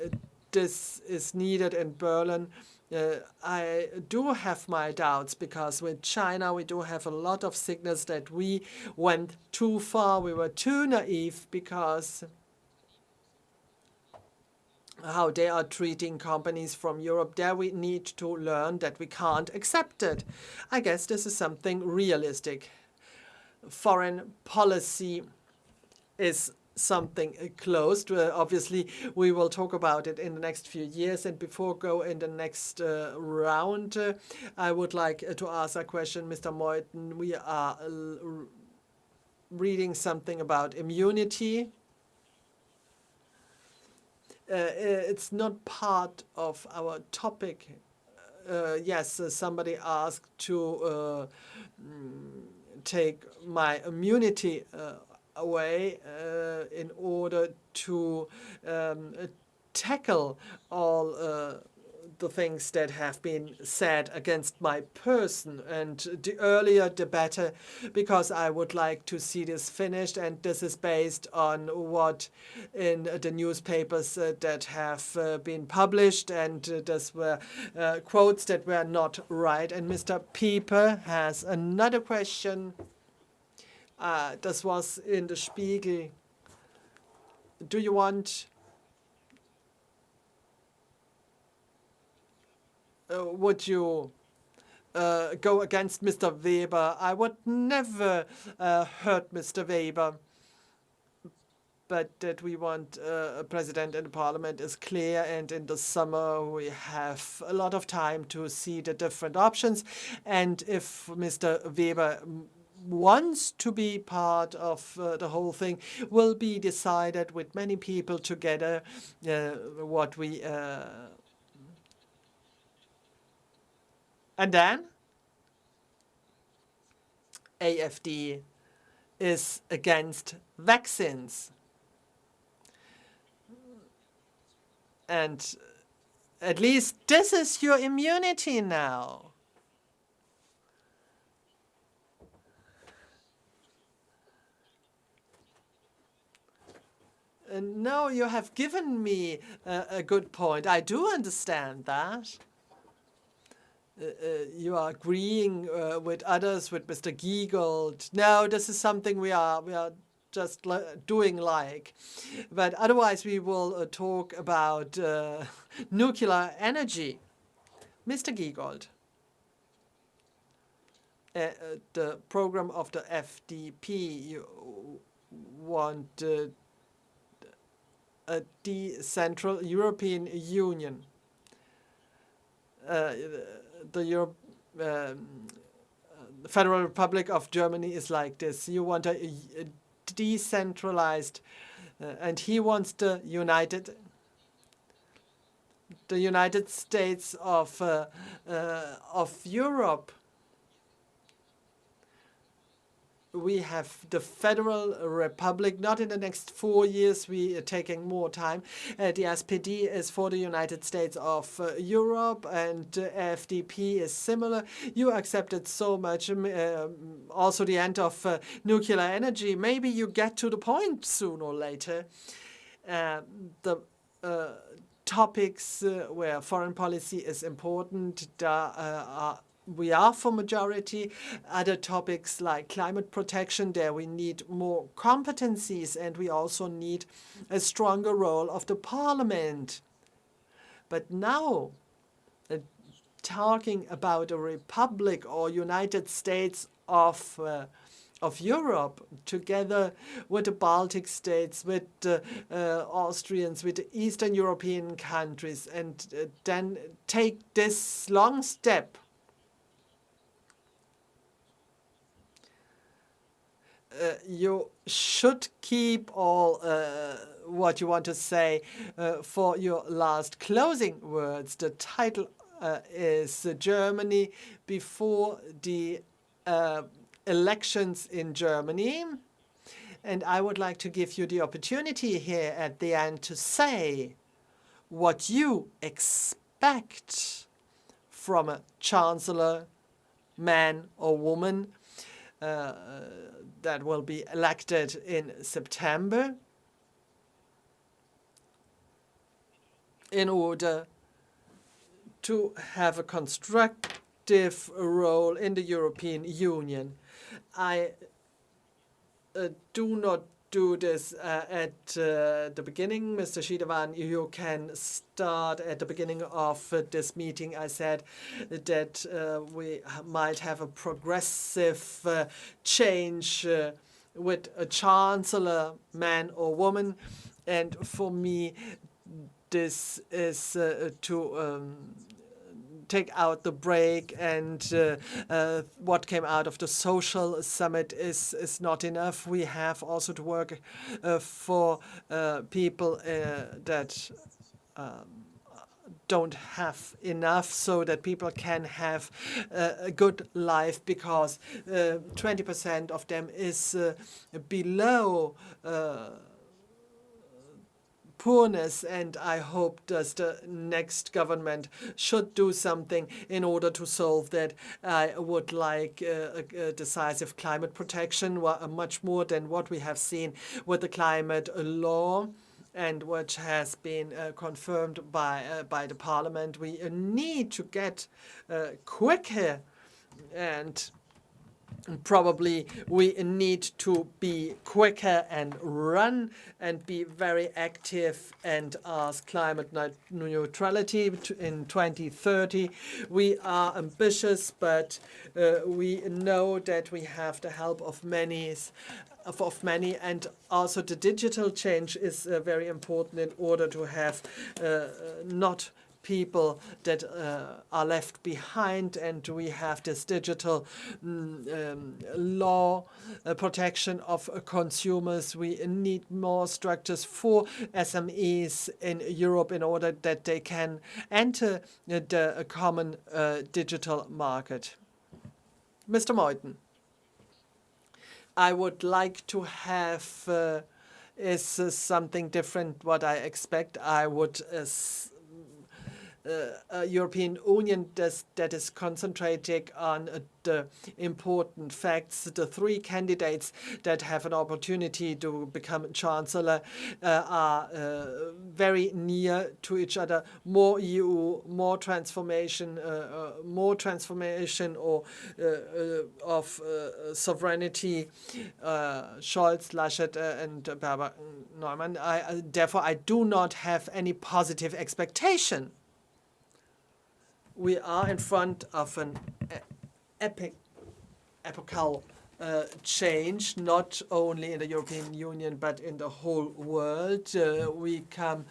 this is needed in Berlin, I do have my doubts, because with China we do have a lot of signals that we went too far, we were too naive, because how they are treating companies from Europe, there we need to learn that we can't accept it. I guess this is something realistic. Foreign policy is something closed. Obviously, we will talk about it in the next few years. And before go in the next round, I would like to ask a question, Mr. Meuthen. We are reading something about immunity. It's not part of our topic. Yes, somebody asked to take my immunity away in order to tackle all the things that have been said against my person. And the earlier the better, because I would like to see this finished. And this is based on what in the newspapers that have been published. And those were quotes that were not right. And Mr. Pieper has another question. This was in the Spiegel. Do you want... would you go against Mr. Weber? I would never hurt Mr. Weber. But that we want a president in the parliament is clear, and in the summer we have a lot of time to see the different options. And if Mr. Weber wants to be part of the whole thing, will be decided with many people together what we... And then AfD is against vaccines. And at least this is your immunity now. And no, you have given me a good point. I do understand that. You are agreeing with others, with Mr. Giegold. No, this is something we are just doing like. But otherwise, we will talk about nuclear energy. Mr. Giegold, the program of the FDP, you want a decentral European Union. The Federal Republic of Germany is like this. You want a decentralized, and he wants the United States of Europe. We have the Federal Republic, not in the next 4 years, we are taking more time. The SPD is for the United States of Europe, and FDP is similar. You accepted so much, also the end of nuclear energy. Maybe you get to the point sooner or later. The topics where foreign policy is important, we are for majority. Other topics like climate protection, there we need more competencies, and we also need a stronger role of the parliament. But now, talking about a republic or United States of Europe, together with the Baltic states, with the Austrians, with the Eastern European countries, and then take this long step. You should keep all what you want to say for your last closing words. The title is Germany before the elections in Germany. And I would like to give you the opportunity here at the end to say what you expect from a chancellor, man or woman, that will be elected in September, in order to have a constructive role in the European Union. I do not do this at the beginning. Mr. Schirdewan, you can start at the beginning of this meeting. I said that we might have a progressive change with a chancellor, man or woman. And for me, this is to take out the break, and what came out of the social summit is not enough. We have also to work for people that don't have enough, so that people can have a good life, because 20% of them is below poorness, and I hope that the next government should do something in order to solve that. I would like a decisive climate protection, much more than what we have seen with the climate law, and which has been confirmed by the parliament. We need to get quicker, and probably we need to be quicker and run and be very active and ask climate neutrality in 2030. We are ambitious, but we know that we have the help of many, and also the digital change is very important in order to have not people that are left behind, and we have this digital law protection of consumers. We need more structures for SMEs in Europe in order that they can enter the common digital market. Mr. Meuthen, I would like to have is something different what I expect. I would a European Union that is concentrating on the important facts. The three candidates that have an opportunity to become chancellor are very near to each other. More EU, more transformation or of sovereignty. Scholz, Laschet, and Berbalk, Neumann. Therefore, I do not have any positive expectation. We are in front of an epochal change, not only in the European Union, but in the whole world. We come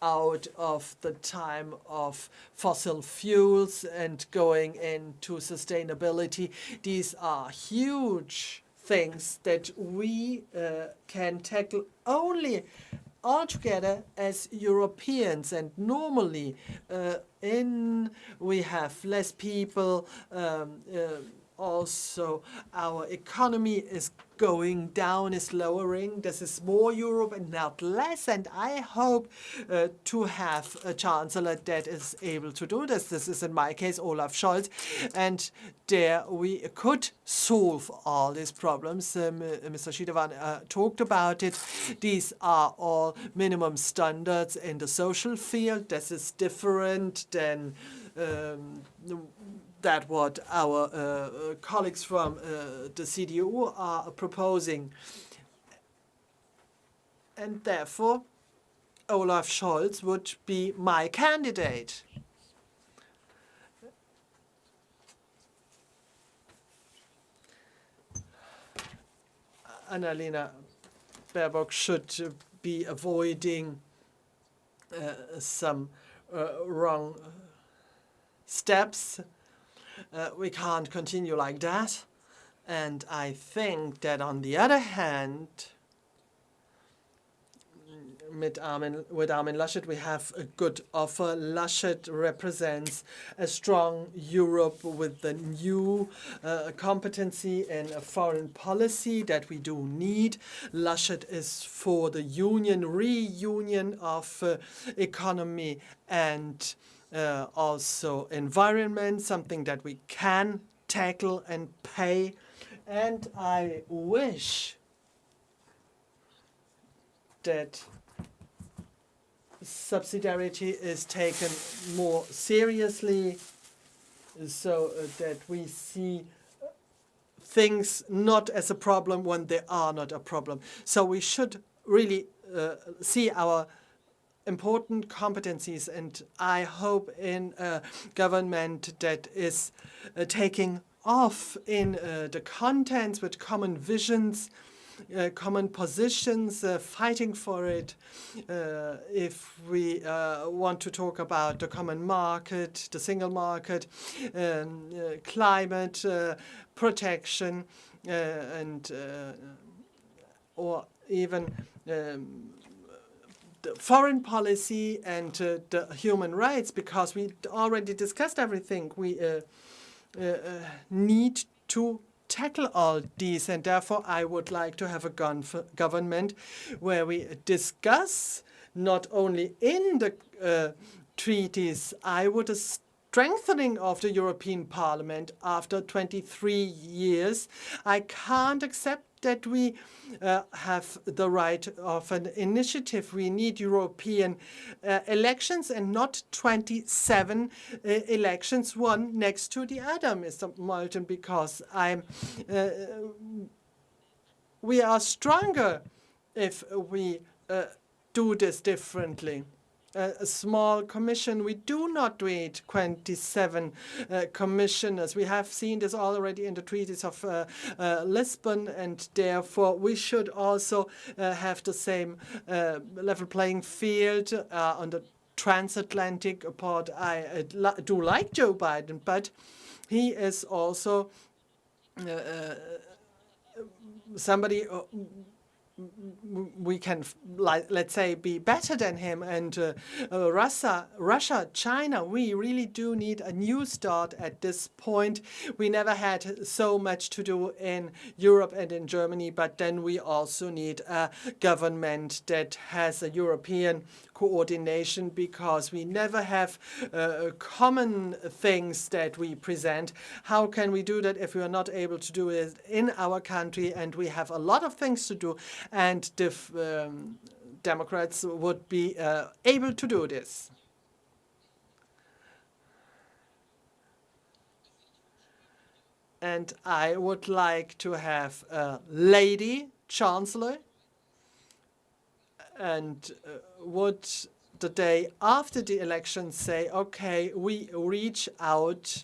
out of the time of fossil fuels and going into sustainability. These are huge things that we can tackle only all together as Europeans, and normally we have less people. Also, our economy is going down, is lowering. This is more Europe and not less. And I hope to have a chancellor that is able to do this. This is, in my case, Olaf Scholz. And there we could solve all these problems. Mr. Schirdewan talked about it. These are all minimum standards in the social field. This is different than that what our colleagues from the CDU are proposing. And therefore, Olaf Scholz would be my candidate. Annalena Baerbock should be avoiding some wrong steps. We can't continue like that. And I think that on the other hand, with Armin Laschet, we have a good offer. Laschet represents a strong Europe with the new competency in foreign policy that we do need. Laschet is for the reunion of economy and also environment, something that we can tackle and pay. And I wish that subsidiarity is taken more seriously, so that we see things not as a problem when they are not a problem. So we should really see our important competencies, and I hope in a government that is taking off in the contents with common visions, common positions, fighting for it. If we want to talk about the common market, the single market, climate protection, and or even the foreign policy and the human rights, because we already discussed everything. We need to tackle all these, and therefore I would like to have a government where we discuss not only in the treaties. I would a strengthening of the European Parliament after 23 years. I can't accept that we have the right of an initiative. We need European elections and not 27 elections, one next to the other, Mr. Meuthen, because we are stronger if we do this differently. A small commission. We do not need 27 commissioners. We have seen this already in the treaties of Lisbon, and therefore we should also have the same level playing field on the transatlantic part. I do like Joe Biden, but he is also somebody we can, let's say, be better than him. And Russia, China, we really do need a new start at this point. We never had so much to do in Europe and in Germany, but then we also need a government that has a European coordination, because we never have common things that we present. How can we do that if we are not able to do it in our country? And we have a lot of things to do, and the Democrats would be able to do this. And I would like to have a lady chancellor, and would the day after the election say, okay, we reach out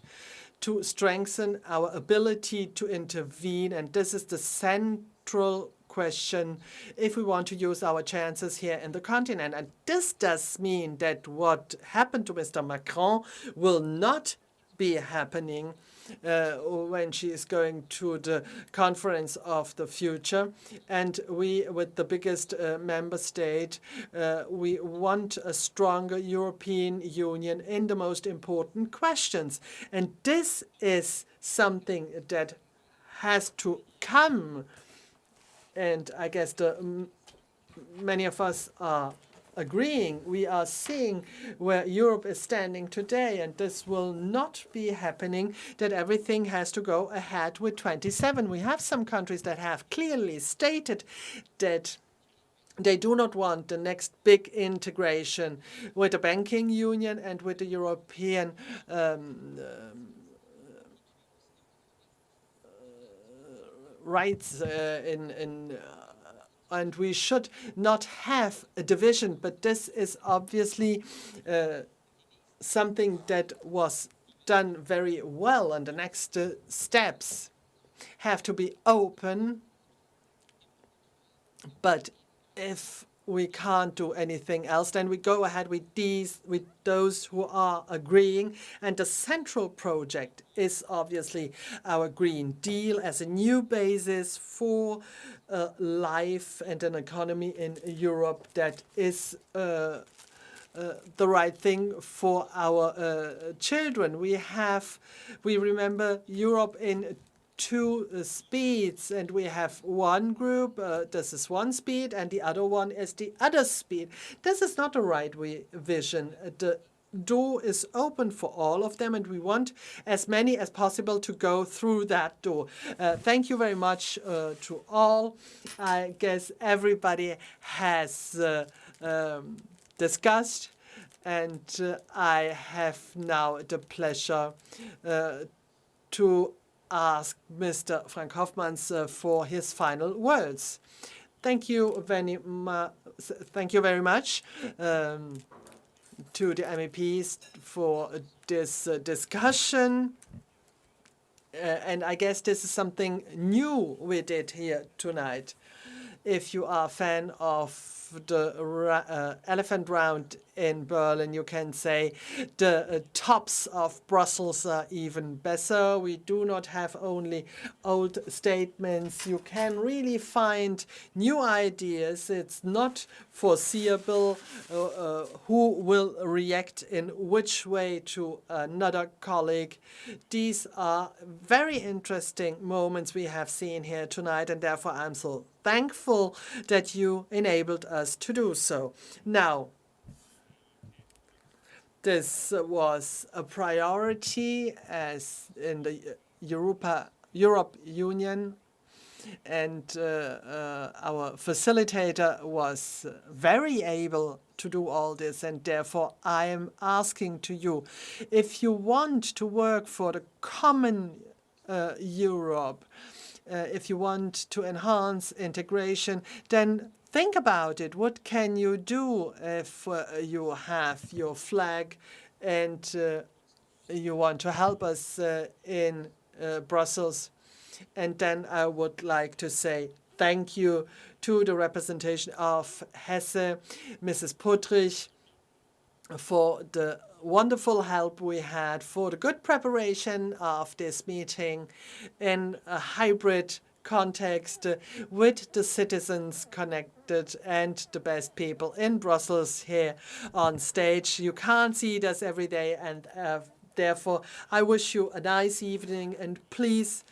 to strengthen our ability to intervene, and this is the central question if we want to use our chances here in the continent. And this does mean that what happened to Mr. Macron will not be happening when she is going to the conference of the future. And we, with the biggest member state, we want a stronger European Union in the most important questions. And this is something that has to come. And I guess many of us are agreeing. We are seeing where Europe is standing today, and this will not be happening, that everything has to go ahead with 27. We have some countries that have clearly stated that they do not want the next big integration with the banking union and with the European rights and we should not have a division, but this is obviously something that was done very well, and the next steps have to be open. But if we can't do anything else. Then we go ahead with those who are agreeing. And the central project is obviously our Green Deal as a new basis for life and an economy in Europe that is the right thing for our children. We remember Europe in two speeds, and we have one group, this is one speed, and the other one is the other speed. This is not the right vision. The door is open for all of them, and we want as many as possible to go through that door. Thank you very much to all. I guess everybody has discussed, and I have now the pleasure to ask Mr. Frank Hoffmeister for his final words. Thank you very much to the MEPs for this discussion. And I guess this is something new we did here tonight. If you are a fan of the Elephant Round in Berlin, you can say the tops of Brussels are even better. We do not have only old statements. You can really find new ideas. It's not foreseeable who will react in which way to another colleague. These are very interesting moments we have seen here tonight, and therefore I'm so thankful that you enabled us to do so. Now, this was a priority as in the Europa-Union, and our facilitator was very able to do all this, and therefore I am asking to you, if you want to work for the common Europe, if you want to enhance integration, then think about it. What can you do if you have your flag and you want to help us in Brussels? And then I would like to say thank you to the representation of Hesse, Mrs. Puttrich, for the wonderful help we had, for the good preparation of this meeting in a hybrid context with the citizens connected and the best people in Brussels here on stage. You can't see this every day, and therefore I wish you a nice evening, and please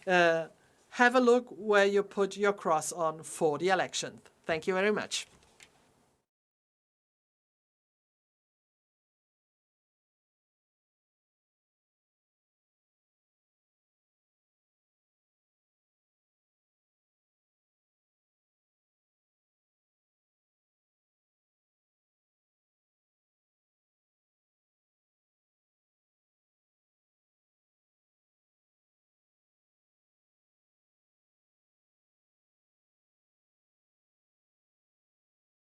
have a look where you put your cross on for the election. Thank you very much.